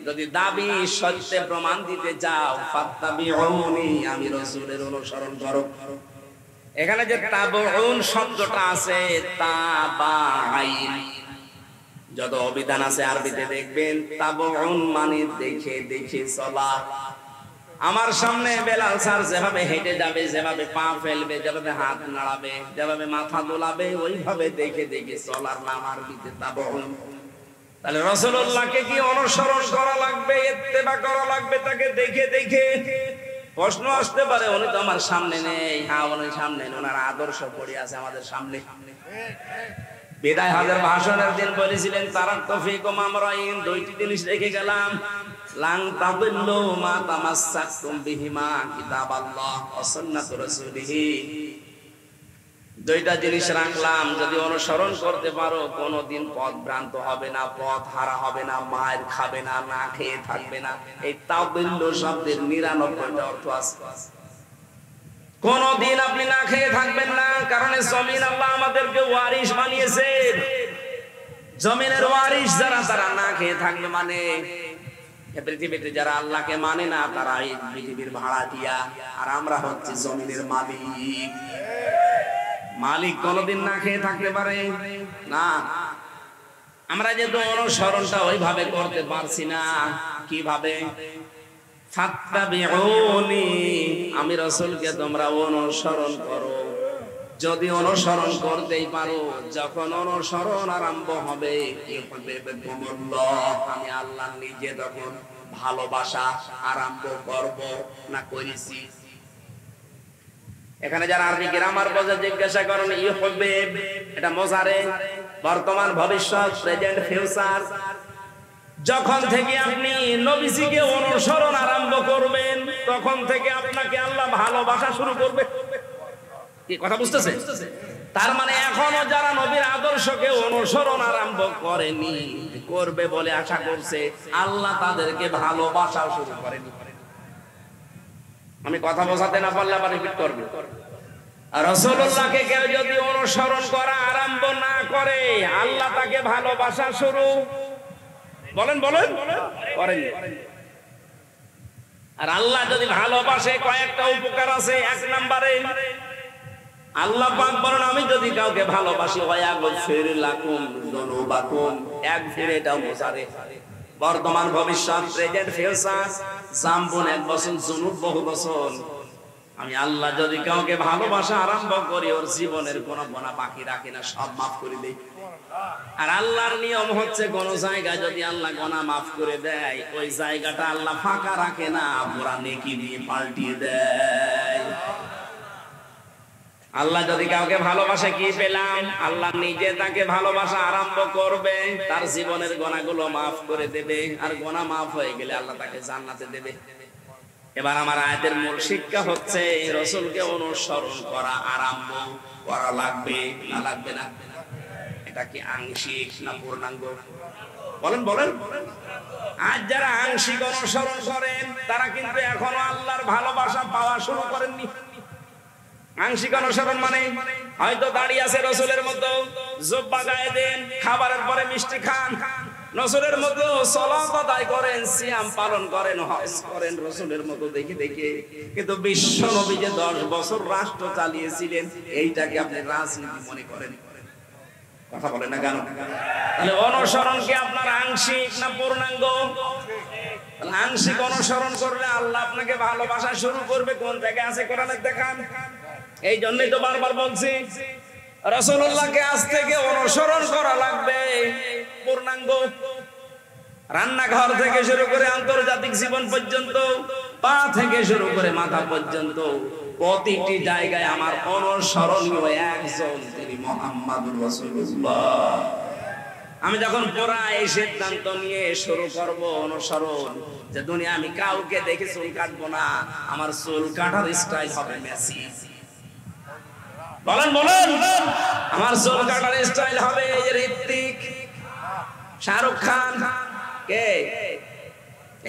যদি দাবি সত্যে প্রমাণ দিতে চাও, ফাত্তাবিউনি, আমি রাসূলের অনুসরণ করো। এখানে যে তাবউন শব্দটা আছে, তাবাইন, যত অভিধান আছে আরবিতে দেখবেন তাবউন মানে দেখে দেখে চলা। আমার সামনে বেলাল স্যার যেভাবে হেঁটে যাবে, যেভাবে পা ফেলবে, যেভাবে হাত নাড়াবে, যেভাবে মাথা দোলাবে, ওইভাবে দেখে দেখে চলার নাম আরবিতে তাবউন। তাহলে রাসূলুল্লাহকে কি অনুসরণ করা লাগবে, ইত্তেবা করা লাগবে তাকে দেখে দেখে। প্রশ্ন আসতে পারে উনি তো আমার সামনে নেই। হ্যাঁ, উনি সামনে নেই, ওনার আদর্শ পড়ে আছে আমাদের সামনে। বিদায় হজের ভাষণের দিন বলেছিলেন তারাক্তু ফীকুম আমরাইন, দুইটি জিনিস রেখে গেলাম, লান তাদিল্লু মা তামাসসাকতুম বিহিমা কিতাবাল্লাহ ওয়া সুন্নাতু রাসূলিহি। দুইটা জিনিস রাখলাম, যদি অনুসরণ করতে পারো কোনদিন পথ ভ্রান্ত হবে না, পথ হারা হবে না, মায়ের খাবে না, না খেয়ে থাকবে না। এই তাদিল্লু শব্দের 99টা অর্থ আছে। কোনদিন আপনি না খেয়ে থাকবেন না, কারণ জমিন আল্লাহ আমাদেরকে ওয়ারিশ বানিয়েছে। জমিনের ওয়ারিশ যারা, তারা না খেয়ে থাকবে মানে পৃথিবীতে যারা আল্লাহকে মানে না তারা এই পৃথিবীর ভাড়াটিয়া, আর আমরা হচ্ছে জমিনের মালিক। মালিক কোনদিন না খেয়ে থাকতে পারে না। আমরা যেহেতু অনুসরণটা ওইভাবে করতে পারছি না, কিভাবে? ফাত্তাবিউনি, আমি রাসূলকে তোমরা অনুসরণ করো। যদি অনুসরণ করতেই পারো, যখন অনুসরণ আরম্ভ হবে আমি আল্লাহ নিজে তখন ভালোবাসা আরম্ভ করব না করেছি। এখানে যারা আরবি গ্রামার বোঝে জিজ্ঞাসা করেন, ইউহিব এটা মুজারে, বর্তমান, ভবিষ্যৎ, প্রেজেন্ট, ফিউচার। যখন থেকে আপনি নবীজিকে অনুসরণ আরম্ভ করবেন, তখন থেকে আপনাকে আল্লাহ ভালোবাসা শুরু করবে। কি কথা বুঝতেছেন? তার মানে এখনো যারা নবীর আদর্শকে অনুসরণ আরম্ভ করেনি, করবে বলে আশা করছে, আল্লাহ তাদেরকে ভালোবাসা শুরু করেনি। আমি কথা বোঝাতে না পারলে আবার রিপিট করবে। রাসূলুল্লাহকে কেউ যদি অনুসরণ করা আরম্ভ না করে, আল্লাহ তাকে ভালোবাসা শুরু বলেন করেন। আর আল্লাহ যদি ভালোবাসে, কয়েকটা উপকার আছে। এক নম্বরে আল্লাহ পাক বলেন, আমি যদি কাউকে ভালোবাসি ওয়ায়াগফির লাকুম যুনুবাকুম, একফির এটাও বোঝারে, বর্তমান, ভবিষ্যৎ, প্রেজেন্ট, ফিউচার। জামবুন 1 বছর, যুনুব বহু বছর। আমি আল্লাহ যদি কাউকে ভালোবাসা আরম্ভ করি, ওর জীবনের কোনো গুনাহ বাকি রাখি না, সব মাফ করে দেই। আর আল্লাহর নিয়ম হচ্ছে, কোন জায়গায় যদি আল্লাহ গুনাহ মাফ করে দেয়, ওই জায়গাটা আল্লাহ ফাঁকা রাখে না, পুরা নেকি দিয়ে পাল্টিয়ে দেয়। আল্লাহ যদি কাউকে ভালোবাসে, কি পেলাম? আল্লাহ নিজে তাকে ভালোবাসা আরম্ভ করবে, তার জীবনের গুনাহগুলো মাফ করে দেবে, আর গুনাহ মাফ হয়ে গেলে আল্লাহ তাকে জান্নাতে দেবে। এবার আমার আয়াতের মূল শিক্ষা হচ্ছে, রাসূলকে অনুসরণ করা আরম্ভ করা লাগবে না লাগবে না? এটা কি আংশিক না পূর্ণাঙ্গ? বলেন। আজ যারা আংশিক অনুসরণ করেন, তারা কিন্তু এখনো আল্লাহর ভালোবাসা পাওয়া শুরু করেননি। আংশিক অনুসরণ মানে হয়তো দাঁড়িয়ে আছে রাসূলের মতো, জুব্বা গায়ে দেন, খাবারের পরে মিষ্টি খান, রাসূলের মতো সালাত আদায় করেন, সিয়াম পালন করেন, হজ করেন রাসূলের মতো দেখে, কিন্তু বিশ্ব নবী যে 10 বছর রাষ্ট্র চালিয়েছিলেন, এইটাকে আপনি রাজনীতি মনে করেন? কথা বলেন না কেন? তাহলে অনুসরণ কি আপনার আংশিক না পূর্ণাঙ্গ? আংশিক অনুসরণ করলে আল্লাহ আপনাকে ভালোবাসা শুরু করবে। কোন জায়গায় আছে কোরআনে দেখান। এই জন্যই তো বারবার বলছি, রাসূলুল্লাহকে আজ থেকে অনুসরণ করা লাগবে পূর্ণাঙ্গ। রান্নাঘর থেকে শুরু করে আন্তর্জাতিক জীবন পর্যন্ত, পা থেকে শুরু করে মাথা পর্যন্ত, প্রতিটি জায়গায় আমার অনুসরণীয় একজন, তিনি মুহাম্মাদুর রাসূলুল্লাহ। আমি যখন পুরা এই সিদ্ধান্ত নিয়ে শুরু করব অনুসরণ, যে দুনিয়া আমি কাউকে দেখে চুল কাটবো না, আমার চুল কাটার স্টাইল হবে মেসি। বলেন আমার চুল কাটার স্টাইল হবে ঋত্বিক, শাহরুখ খান। কে?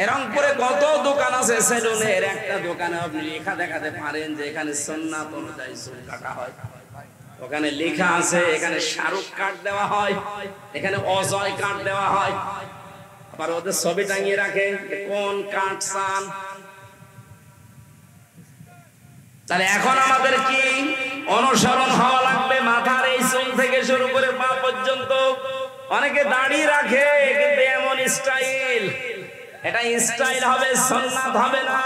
রংপুরে কত দোকান আছে সেলুনের, একটা দোকানে আপনি লেখা দেখাতে পারেন যে এখানে সুন্নাত অনুযায়ী চুল কাটা হয়। ওখানে লেখা আছে এখানে শাহরুখ কাট দেওয়া হয়, এখানে অজয় কাট দেওয়া হয়, আবার ওদের ছবি টাঙিয়ে রাখে কোন কাট চান। তাহলে এখন আমাদের কি অনুসরণ হওয়া লাগবে? মাথার এই চুল থেকে শুরু করে পা পর্যন্ত। অনেকে দাড়ি রাখে, কিন্তু এমন স্টাইল, এটা স্টাইল হবে, সুন্নাত হবে না।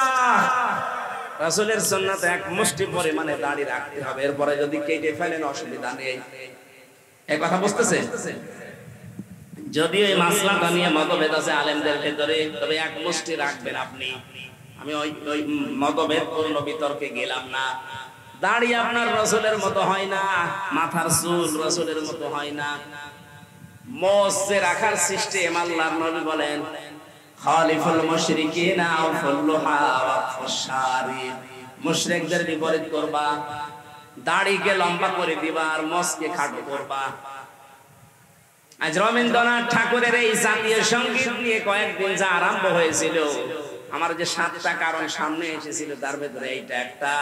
রাসূলের সুন্নাত এক মুষ্টি পরিমাণে দাড়ি রাখতে হবে, এরপরে যদি কেটে ফেলেন অসুবিধা নেই। এই কথা বুঝতেছে? যদিও এই মাসলাটা নিয়ে মতভেদ আছে আলেমদের ভেতরে, তবে এক মুষ্টি রাখবেন আপনি। আমি ওই মতভেদপূর্ণ বিতর্কে গেলাম না। দাড়ি আপনার রাসূলের মতো হয় না, মাথার চুল রাসূলের মতো হয় না। মোজে রাখার সিস্টেম আল্লাহর নবী বলেন খালিফুল মুশরিকিনা আফল্লুহা ওয়া ফাশারিব, মুশরিকদের বিপরীত করবা, দাড়িকে লম্বা করে দিবা আর মোজকে খাটো করবা। আজ রবীন্দ্রনাথ ঠাকুরের এই জাতীয় সঙ্গীত নিয়ে কয়েকদিন যা আরম্ভ হয়েছিল, আমার যে 7টা কারণ সামনে এসেছিল তার ভেতরে এইটা একটা,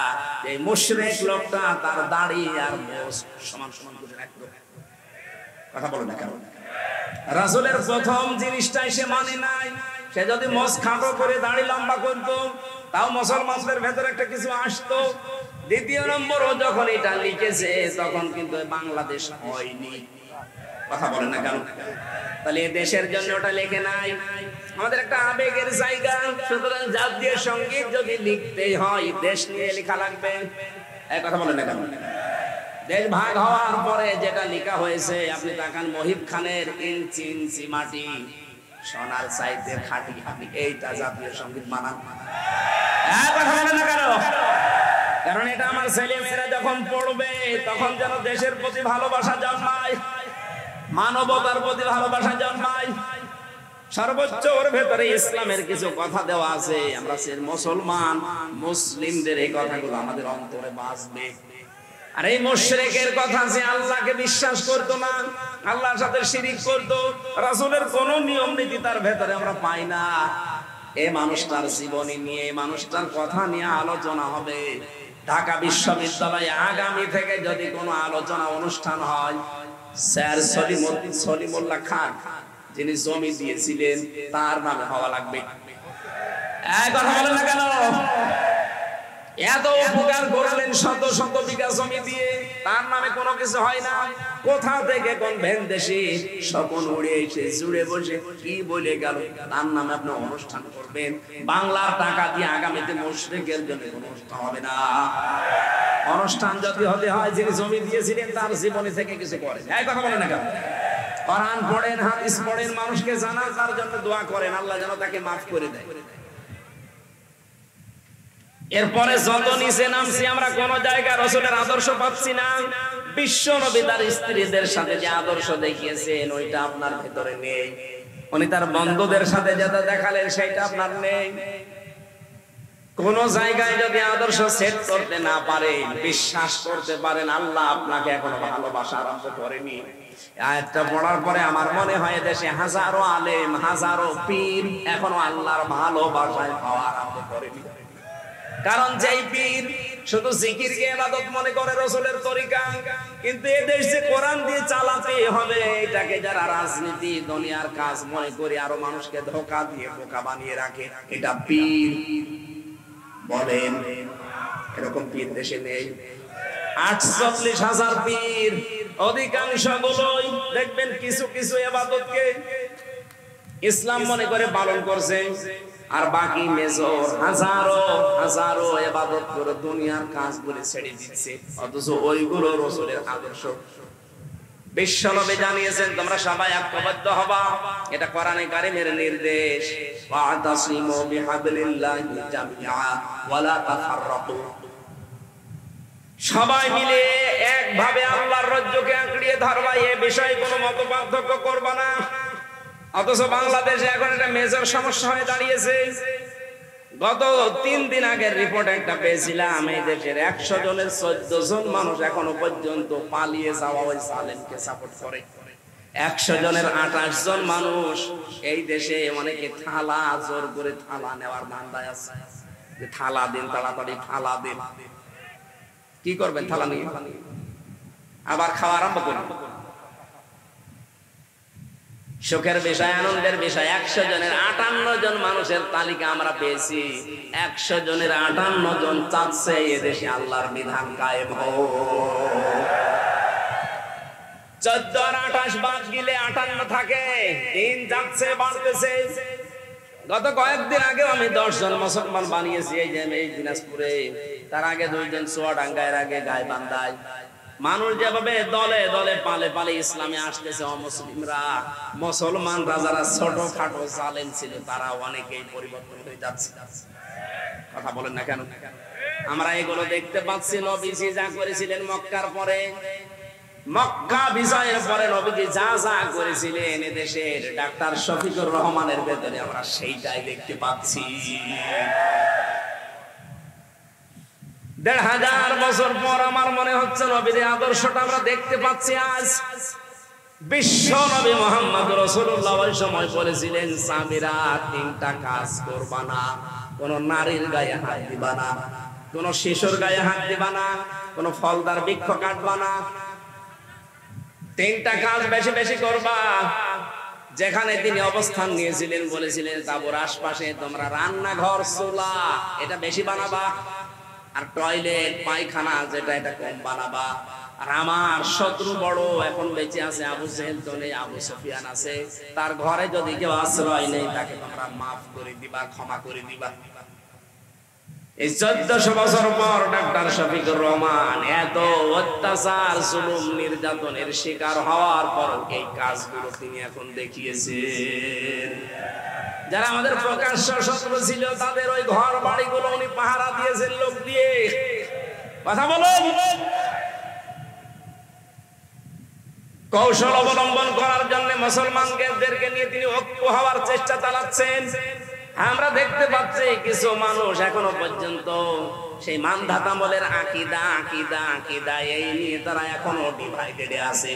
এই মুশরিক লোকটা তার দাড়ি আর মোজ সমান সমান করে রাখলো। কথা বলো না কেন? রাসূলের প্রথম জিনিসটাই সে মানে নাই। সে যদি মোজ খাটো করে দাড়ি লম্বা করতো তাও মুসলমানদের ভেতরে একটা কিছু আসতো। দ্বিতীয় নম্বর, ও যখন এটা লিখেছে তখন কিন্তু বাংলাদেশ হয়নি। কথা বলে না কেন? তাহলে এই দেশের জন্য ওটা লেখে নাই। আমাদের একটা আবেগের জায়গা, সুতরাং জাতীয় সঙ্গীত যদি লিখতেই হয় দেশ নিয়ে লেখা লাগবে। এই কথা বলে না কেন? দেশ ভাগ হওয়ার পরে যেটা লেখা হয়েছে, আপনি তাকান মহিব খানের ইঞ্চি ইঞ্চি মাটি সোনার চাইতে খাঁটি, আপনি এইটা জাতীয় সঙ্গীত মানান? কথা বলে না কেন? কারণ এটা আমার ছেলেমেয়েরা যখন পড়বে তখন যেন দেশের প্রতি ভালোবাসা জন্মায়, মানবতার প্রতি ভালোবাসা জন্মায়। সর্বোচ্চ ওর ভেতরে ইসলামের কিছু কথা দেওয়া আছে। আমরা মুসলমান, মুসলিমদের এই কথাগুলো আমাদের অন্তরে বাজবে। আর এই মুশরিকের কথা, যে আল্লাহকে বিশ্বাস করতো না, আল্লাহর সাথে শিরিক করতো, রাসূলের কোন নিয়ম নীতি তার ভেতরে আমরা পাই না। এই মানুষটার জীবনী নিয়ে, এই মানুষটার কথা নিয়ে আলোচনা হবে। ঢাকা বিশ্ববিদ্যালয়ে আগামী থেকে যদি কোনো আলোচনা অনুষ্ঠান হয়, স্যার সলিমুল্লাহ খান যিনি জমি দিয়েছিলেন তার নামে হওয়া লাগবে। কথা বলেন না কেন? এত উপকার করলেন, শত শত বিঘা জমি দিয়ে, তার নামে কোনো কিছু হয় না। কোথা থেকে কোন ভেনদেশি স্বপন উড়ে এসে জুড়ে বসে কি বলে গেল, তার নামে আপনি অনুষ্ঠান করবেন। বাংলার টাকা দিয়ে আগামীতে মুশরিকের জন্য কোনো অনুষ্ঠান হবে না। অনুষ্ঠান যদি হতে হয়, যিনি জমি দিয়েছিলেন তার জীবনী থেকে কিছু করেন। এই কথা বলেন না কেন? কোরআন পড়েন, হাদিস পড়েন, মানুষকে জানান, তার জন্য দোয়া করেন আল্লাহ যেন তাকে মাফ করে দেয়। এরপরে যত নিচে নামছি আমরা কোন জায়গায় রাসূলের আদর্শ পাচ্ছি না। বিশ্ব নবী তার স্ত্রীদের সাথে যে আদর্শ দেখিয়েছেন ওইটা আপনার ভেতরে নেই। উনি তার বন্ধুদের সাথে যেটা দেখালেন সেটা আপনার নেই। কোন জায়গায় যদি আদর্শ সেট করতে না পারেন, বিশ্বাস করতে পারেন আল্লাহ আপনাকে এখনো ভালোবাসা আরম্ভ করেনি। আয়াতটা পড়ার পরে আমার মনে হয় দেশে হাজারো আলেম, হাজারো পীর এখনো আল্লাহর ভালোবাসায় পাওয়া আরম্ভ করেনি। কারণ যেই পীর শুধু জিকিরকে ইবাদত মনে করে রাসূলের তরিকা, কিন্তু এই দেশ যে কোরআন দিয়ে চালাতে হবে এটাকে যারা রাজনীতি দুনিয়ার কাজ মনে করে আরো মানুষকে ধোঁকা দিয়ে বোকা বানিয়ে রাখে, এটা পীর বলেন। এরকম পীর দেশে নেই। 48,000 পীর, অধিকাংশ গুলোই দেখবেন কিছু কিছু ইবাদতকে ইসলাম মনে করে পালন করছে, আর বাকি মেজর হাজারো হাজারো ইবাদত করে দুনিয়ার কাজগুলো ছেড়ে দিচ্ছে, অথচ ওইগুলো রাসূলের আদর্শ। বিশ্বনবী জানিয়েছেন তোমরা সবাই ঐক্যবদ্ধ হবা, এটা কোরআনে কারীমের নির্দেশ। ওয়াতাসিমু বিহাবলিল্লাহি জামিআ ওয়ালা তাফাররাকু, সবাই মিলে একভাবে আল্লাহর রজ্জুকে আঁকড়িয়ে ধরবা, এই বিষয়ে কোনো মতপার্থক্য করবা না। অথচ বাংলাদেশে এখন একটা মেজর সমস্যা হয়ে দাঁড়িয়েছে। গত 3 দিন আগের রিপোর্ট একটা পেয়েছিলাম, এই দেশের 100 জনের 14 জন মানুষ এখনো পর্যন্ত পালিয়ে যাওয়া ওই সালেমকে সাপোর্ট করে। 100 জনের 28 জন মানুষ এই দেশে অনেকে থালা জোর করে থালা নেওয়ার ধান্দায় আছে, যে থালা দিন, তাড়াতাড়ি থালা দিন। কি করবেন থালা নিয়ে? আবার খাওয়া আরম্ভ করবেন। সুখের বিষয়, আনন্দের বিষয়, 100 জনের 58 জন মানুষের তালিকা আমরা পেয়েছি। 100 জনের 58 জন চাচ্ছে এদেশে আল্লাহর বিধান কায়েম হোক। 14 আর 28 বাদ গেলে 58 থাকে, দিন যাচ্ছে বাড়তেছে। গত কয়েকদিন আগে আমি 10 জন মুসলমান বানিয়েছি এই যে এই দিনাজপুরে, তার আগে 2 জন চুয়াডাঙ্গায়, আগে গাইবান্ধায়। মানুষ যেভাবে দলে দলে পালে পালে ইসলামে আসতেছে, অমুসলিমরা, মুসলমানরা যারা ছোট খাটো জালেম ছিল তারা অনেকেই পরিবর্তন হয়ে যাচ্ছে। কথা বলেন না কেন? আমরা এগুলো দেখতে পাচ্ছি। নবীজি যা করেছিলেন মক্কার পরে, মক্কা বিজয়ের পরে নবীজি যা যা করেছিলেন এদেশের ডাক্তার শফিকুর রহমানের ভেতরে আমরা সেইটাই দেখতে পাচ্ছি। ১৫০০ বছর পর আমার মনে হচ্ছে নবীর আদর্শটা আমরা দেখতে পাচ্ছি। আজ বিশ্ব নবী মুহাম্মদ রাসূলুল্লাহ ওই সময় বলেছিলেন, সামিরা ৩টা কাজ করবা না। কোন নারীর গায়ে হাত দিবা না, কোন শিশুর গায়ে হাত দিবা না, কোন ফলদার বৃক্ষ কাটবা না। ৩টা কাজ বেশি বেশি করবা। যেখানে তিনি অবস্থান নিয়েছিলেন বলেছিলেন, তারপর আশপাশে তোমরা রান্নাঘর, চুলা এটা বেশি বানাবা, আর টয়লেট পায়খানা যেটা এটা কম বানাবা। আর আমার শত্রু বড় এখন বেঁচে আছে, আবু জেহেল তো নেই, আবু সুফিয়ান আছে, তার ঘরে যদি কেউ আশ্রয় নেই তাকে তোমরা মাফ করে দিবা, ক্ষমা করে দিবা। এই ১৪০০ বছর পর ডাক্তার শফিকুর রহমান এত অত্যাচার, জুলুম, নির্যাতনের শিকার হওয়ার পর এই কাজগুলো তিনি এখন দেখিয়েছেন। যারা আমাদের প্রকাশ্য শত্রু ছিল তাদের ওই ঘর বাড়িগুলো উনি পাহারা দিয়েছেন লোক দিয়ে। কথা বলুন। কৌশল অবলম্বন করার জন্য মুসলমানদেরকে নিয়ে তিনি ঐক্য হওয়ার চেষ্টা চালাচ্ছেন। আমরা দেখতে পাচ্ছি কিছু মানুষ এখনো পর্যন্ত সেই মানধাতামলের আকীদা আকীদা আকীদা এই নিয়ে তারা এখনো ডিভাইডেড আছে।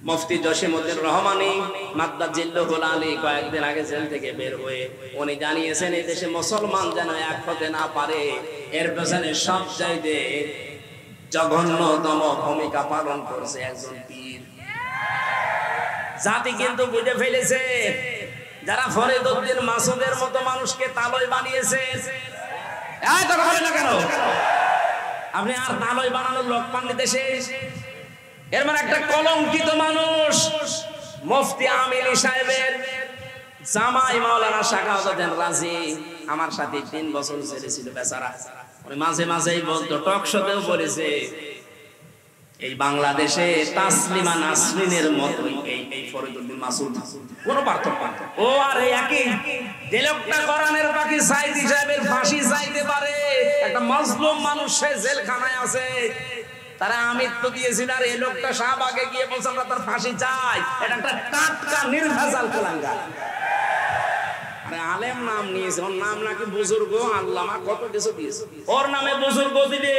মুফতি জসিমউদ্দিন রহমানী মাদ্দাজিল্লুহুল আলী কয়েকদিন আগে জেল থেকে বের হয়ে উনি জানিয়েছেন, এই দেশে মুসলমান যেন এক হতে না পারে, এর পেছনে সবচাইতে জঘন্যতম ভূমিকা পালন করছে একজন পীর। জাতি কিন্তু বুঝে ফেলেছে, যারা ফরিদউদ্দিন মাসুদের মতো মানুষকে তালয় বানিয়েছে। এই কথা বলেন না কেন? আপনি আর তালয় বানানোর লোক পাননি দেশে। এর মানে একটা কলঙ্কিত মানুষ মুফতি আমিনী সাহেবের জামাই মাওলানা শাখাওয়াতুদ্দিন রাজি আমার সাথে ৩ বছর জেলে ছিল বেচারা। উনি মাঝে মাঝেই বলতো, টক শোতেও বলেছে, এই বাংলাদেশে তাসলিমা নাসরিনের মতো এই ফরিদউদ্দিন মাসুদ কোন পার্থক্য নেই। ও আর একই যে লোকটা কোরআনের পাখি সাইদি সাহেবের ফাঁসি চাইতে পারে, একটা মাজলুম মানুষ সে জেলখানায় আছে, তারা আমৃত্যু দিয়েছিল, আর এই লোকটা শাহবাগে গিয়ে বলছে আমরা তার ফাঁসি চাই। এটা একটা টাটকা নির্ভেজাল কুলাঙ্গার। আরে আলেম নাম নিয়েছে, ওর নাম নাকি বুজুর্গ আল্লামা, কত কিছু দিয়েছে। ওর নামে বুজুর্গ দিবে,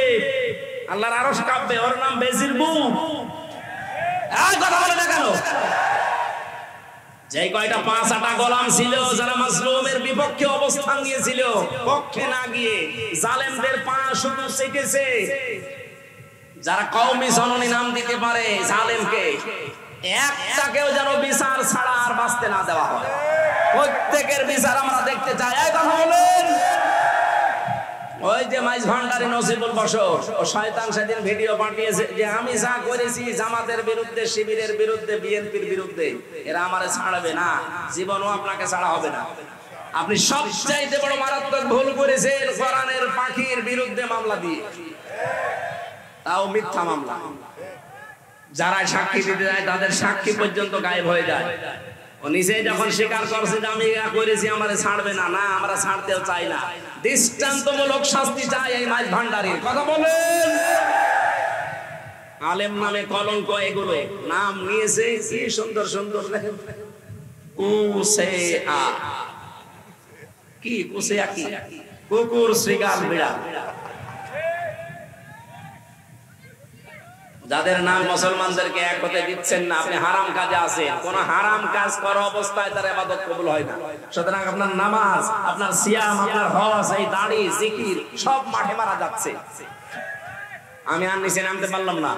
আল্লাহর আরশ কাঁপবে। ওর নাম বেজির বউ। এই কথা বলে না কেন? যে কয়টা ৫-৮টা গোলাম ছিল যারা মাজলুমের বিপক্ষে অবস্থান নিয়েছিল, পক্ষে না গিয়ে জালেমদের পা শুধু চেটেছে। যারা কওমি জননী নাম দিতে পারে জালেমকে, একটাকেও যেন বিচার ছাড়া আর বাঁচতে না দেওয়া হয়। প্রত্যেকের বিচার আমরা দেখতে চাই। এই কথা বলেন। ওই যে মাইজ ভান্ডারী নসিবুল বশর, ও শয়তান সেদিন ভিডিও পাঠিয়েছে যে আমি যা করেছি জামাতের বিরুদ্ধে, শিবিরের বিরুদ্ধে, বিএনপির বিরুদ্ধে, এরা আমারে ছাড়বে না, জীবনও আপনাকে ছাড়া হবে না। আপনি সবচাইতে বড় মারাত্মক ভুল করেছেন কোরআনের পাখির বিরুদ্ধে মামলা দিয়ে, তাও মিথ্যা মামলা। যারা সাক্ষী দিতে যায় তাদের সাক্ষী পর্যন্ত গায়েব হয়ে যায়। ও নিজে যখন স্বীকার করছে যে আমি এটা করেছি, আমারে ছাড়বে না, না আমরা ছাড়তেও চাই না, দৃষ্টান্তমূলক শাস্তি চাই এই মাইজ ভান্ডারীর। কথা বলেন। আলেম নামে কলঙ্ক, এগুলো নাম নিয়েছে কি সুন্দর সুন্দর লেখেন। কুসেআ কি? কুসেআ কি? কুকুর, শ্রীগাল, বিড়াল। যাদের নাম মুসলমানদেরকে এক হতে দিচ্ছেন না, আপনি হারাম কাজে আছেন। কোন হারাম কাজ করা অবস্থায় তার ইবাদত কবুল হয় না। সুতরাং আপনার নামাজ, আপনার সিয়াম, আপনার হজ, এই দাড়ি, জিকির সব মাঠে মারা যাচ্ছে। আমি আর নিচে নামতে পারলাম না।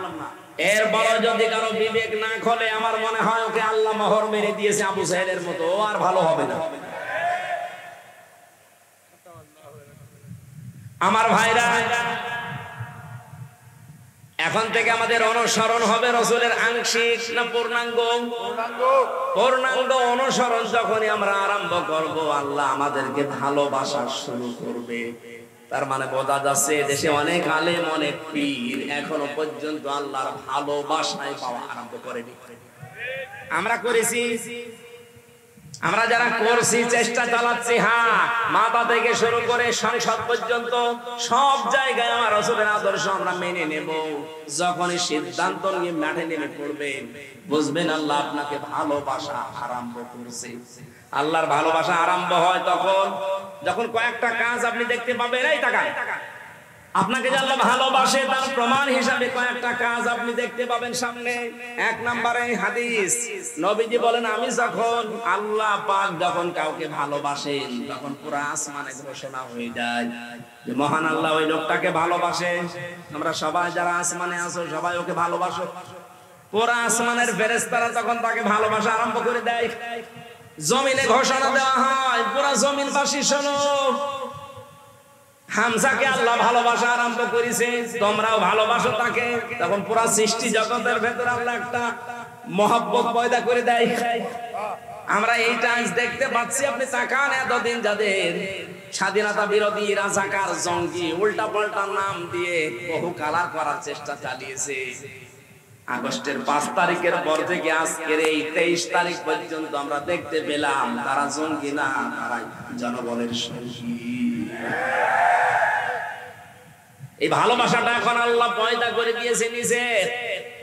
এরপর যদি কারো বিবেক না খোলে, আমার মনে হয় ওকে আল্লাহ মোহর মেরে দিয়েছে আবু সাহেলের মতো, ও আর ভালো হবে না। আমার ভাইরা, এখন থেকে আমাদের অনুসরণ হবে রাসূলের আংশিক না পূর্ণাঙ্গ? পূর্ণাঙ্গ অনুসরণ যখনই আমরা আরম্ভ করব, আল্লাহ আমাদেরকে ভালোবাসা শুরু করবে। তার মানে বোঝা যাচ্ছে দেশে অনেক আলেম অনেক পীর এখনো পর্যন্ত আল্লাহর ভালোবাসায় পাওয়া আরম্ভ করেনি। আমরা করেছি, আমরা যারা করছি, চেষ্টা চালাচ্ছি, হ্যাঁ, মাথা থেকে শুরু করে সংসদ পর্যন্ত সব জায়গায় আমার রাসূলের আদর্শ আমরা মেনে নেব। যখনই সিদ্ধান্ত নিয়ে মাঠে নেমে পড়বেন, বুঝবেন আল্লাহ আপনাকে ভালোবাসা আরম্ভ করেছে। আল্লাহর ভালোবাসা আরম্ভ হয় তখন যখন কয়েকটা কাজ আপনি দেখতে পাবেন। এই তাকান, আপনাকে যে আল্লাহ ভালোবাসে তার প্রমাণ হিসাবে কয়েকটা কাজ আপনি দেখতে পাবেন সামনে। এক নম্বরে হাদিস, নবীজি বলেন, আমি যখন আল্লাহ পাক যখন কাউকে ভালোবাসেন তখন পুরো আসমানে ঘোষণা হয়ে যায় যে মহান আল্লাহ ওই লোকটাকে ভালোবাসে। আমরা সবাই যারা আসমানে আছো সবাই ওকে ভালোবাসো। পুরো আসমানের ফেরেশতারা তখন তাকে ভালোবাসা আরম্ভ করে দেয়। জমিনে ঘোষণা দেওয়া হয়, পুরো জমিনবাসী শোনো, হামজাকে আল্লাহ ভালোবাসা আরম্ভ করেছে, তোমরাও ভালোবাসো তাকে। তখন পুরো সৃষ্টি জগতের ভেতরে আল্লাহ একটা মহব্বত পয়দা করে দেয়। আমরা এইটা আজ দেখতে পাচ্ছি। আপনি তাকান, এতদিন যাদের স্বাধীনতা বিরোধী, রাজাকার, জঙ্গি, উল্টা পাল্টা নাম দিয়ে বহু কালার করার চেষ্টা চালিয়েছে, আগস্টের 5 তারিখের পর থেকে আজকের এই 23 তারিখ পর্যন্ত আমরা দেখতে পেলাম তারা জঙ্গি না, তারা জনগণের সঙ্গী। এই ভালোবাসাটা এখন আল্লাহ পয়দা করে দিয়েছে নিজে।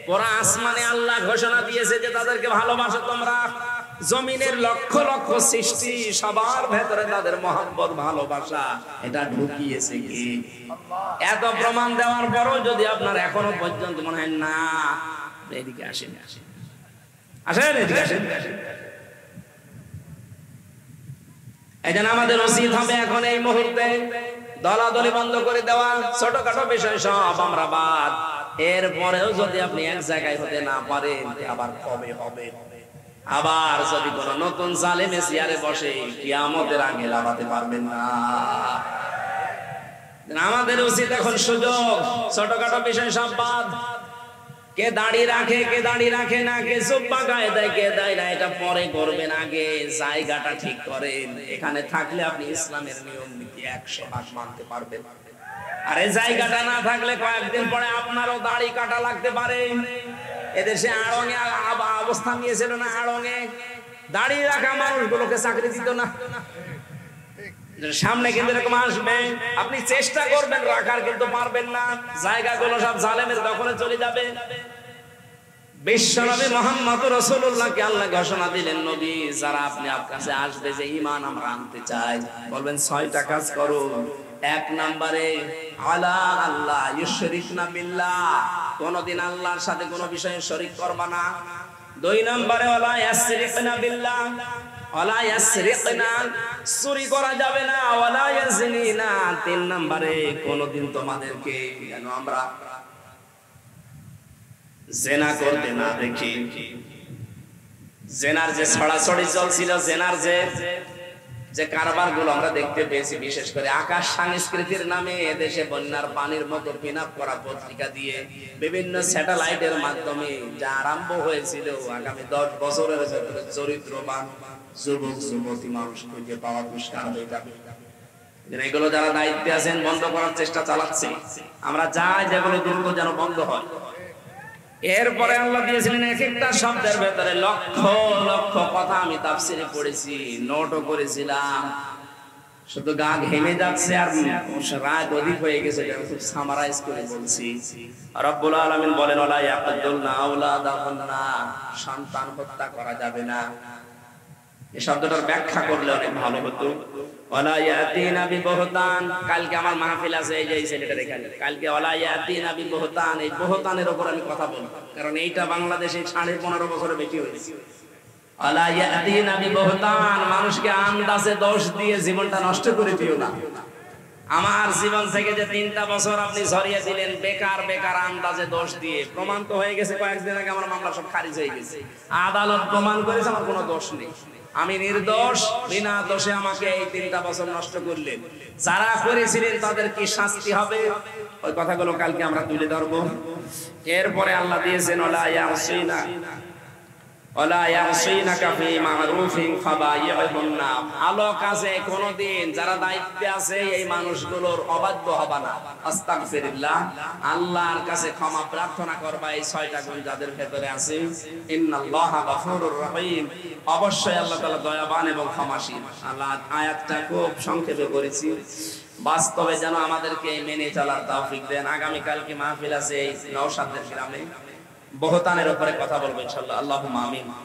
পুরা আসমানে আল্লাহ ঘোষণা দিয়েছে যে তাদেরকে ভালোবাসো তোমরা। জমিনের লক্ষ লক্ষ সৃষ্টি সবার ভেতরে তাদের মহব্বত, ভালোবাসা এটা ঢুকিয়েছে কি? এত প্রমাণ দেওয়ার পরও যদি আপনার এখনো পর্যন্ত মনে হয় না, এদিকে আসেন, আসেন, এদিকে আসেন। এই জন্য আমাদের উচিত হবে এখন এই মুহূর্তে দলাদলি বন্ধ করে দেওয়া, ছোটখাটো বিষয় সব আমরা বাদ। এরপরেও যদি আপনি এক জায়গায় হতে না পারেন, আবার কবে হবে? আবার যদি কোন নতুন জালেমে চেয়ারে বসে, কিয়ামতের আগে লাগাতে পারবেন না। আমাদের উচিত এখন সুযোগ, ছোটখাটো বিষয় সব বাদ। কে দাড়ি রাখে, কে দাড়ি রাখে না, কে জুব্বা গায়ে দেয়, কে দেয় না, এটা পরে করবেন। আগে জায়গাটা ঠিক করেন। এখানে থাকলে আপনি ইসলামের নিয়ম নীতি 100% মানতে পারবেন। আর এই জায়গাটা না থাকলে কয়েকদিন পরে আপনারও দাড়ি কাটা লাগতে পারে। এদেশে আড়ঙে অবস্থান নিয়েছিল না, আড়ঙে দাড়ি রাখা মানুষগুলোকে চাকরি দিত না। সামনে কিন্তু এরকম আসবে, আপনি চেষ্টা করবেন রাখার, কিন্তু পারবেন না। জায়গাগুলো সব জালেমের দখলে চলে যাবে। বিশ্বনবী মুহাম্মদ রাসূলুল্লাহকে আল্লাহ ঘোষণা দিলেন, নবী যারা আপনি আপনার কাছে আসবে যে ঈমান আমরা আনতে চাই, বলবেন 6টা কাজ করো। 1 নম্বরে আলা আল্লাহ ইউশরিকনা বিল্লাহ, কোনদিন আল্লাহর সাথে কোনো বিষয়ে শরীক করবা না। 2 নম্বরে ওয়ালা ইয়াসরিকনা বিল্লাহ, ওয়ালা ইয়াসরিকনা, চুরি করা যাবে না। ওয়ালা ইয়াজনিনা, 3 নম্বরে কোনদিন তোমাদেরকে যেন আমরা জেনা করতে না দেখি। জেনার যে ছড়াছড়ি চলছিল, জেনার যে কারবার গুলো আমরা দেখতে পেয়েছি, বিশেষ করে আকাশ সংস্কৃতির নামে এদেশে বন্যার পানির মতো পিন আপ করা পত্রিকা দিয়ে বিভিন্ন স্যাটেলাইটের মাধ্যমে যা আরম্ভ হয়েছিল, আগামী 10 বছরের ভেতরে চরিত্রবান যুবক যুবতী মানুষ খুঁজে পাওয়া দুষ্কার হয়ে যাবে। এগুলো যারা দায়িত্বে আছেন বন্ধ করার চেষ্টা চালাচ্ছে। আমরা চাই যেগুলো দ্রুত যেন বন্ধ হয়। এরপরে আল্লাহ দিয়েছিলেন এক একটা শব্দের ভেতরে লক্ষ লক্ষ কথা। আমি তাফসিরে পড়েছি, নোটও করেছিলাম, শুধু গা ঘেমে যাচ্ছে আর রাত অধিক হয়ে গেছে, খুব সামারাইজ করে বলছি। রব্বুল আলামিন বলেন, ওয়ালা ইয়াকতুলনা আওলাদাহুন্না, সন্তান হত্যা করা যাবে না। এই শব্দটার ব্যাখ্যা করলে অনেক ভালো হতো। ওয়ালা ইয়াতিনা বিবহতান, কালকে আমার মাহফিল আছে, এই যে এই ছেলেটা এখানে, কালকে ওয়ালা ইয়াতিনা বিবহতান, এই বহতানের উপর আমি কথা বলবো, কারণ এইটা বাংলাদেশে 15.5 বছরে বেশি হয়েছে। ওয়ালা ইয়াতিনা বিবহতান, মানুষকে আন্দাজে দোষ দিয়ে জীবনটা নষ্ট করে দিও না। আমার জীবন থেকে যে 3টা বছর আপনি ঝরিয়ে দিলেন বেকার বেকার আন্দাজে দোষ দিয়ে, প্রমাণ তো হয়ে গেছে। কয়েকদিন আগে আমার মামলা সব খারিজ হয়ে গেছে, আদালত প্রমাণ করেছে আমার কোনো দোষ নেই, আমি নির্দোষ। বিনা দোষে আমাকে এই 3টা বছর নষ্ট করলেন। যারা করেছিলেন তাদের কি শাস্তি হবে, ওই কথাগুলো কালকে আমরা তুলে ধরবো। এরপরে আল্লাহ দিয়েছেন, ওয়ালা ইয়াসিনা ওয়ালা ইয়াসিনাকা ফি মা'রুফিন ফাবাই'হুন্না, ভালো কাজে কোনদিন যারা দায়িত্বে আছে এই মানুষগুলোর অবাধ্য হবে না। আস্তাগফিরুল্লাহ, আল্লাহর কাছে ক্ষমা প্রার্থনা করবা এই 6টা গুণ যাদের ভেতরে আছে। ইন্নাল্লাহা গফুরুর রহিম, অবশ্যই আল্লাহ তাআলা দয়াবান এবং ক্ষমাশীল। আল্লাহ আয়াতটা খুব সংক্ষেপে করেছি, বাস্তবে যেন আমাদেরকে মেনে চলার তৌফিক দেন। আগামী কালকে মাহফিল আছে এই নওশাদের গ্রামে, বহতানের উপরে কথা বলবো ইনশাআল্লাহ। আল্লাহুম্মা আমিন।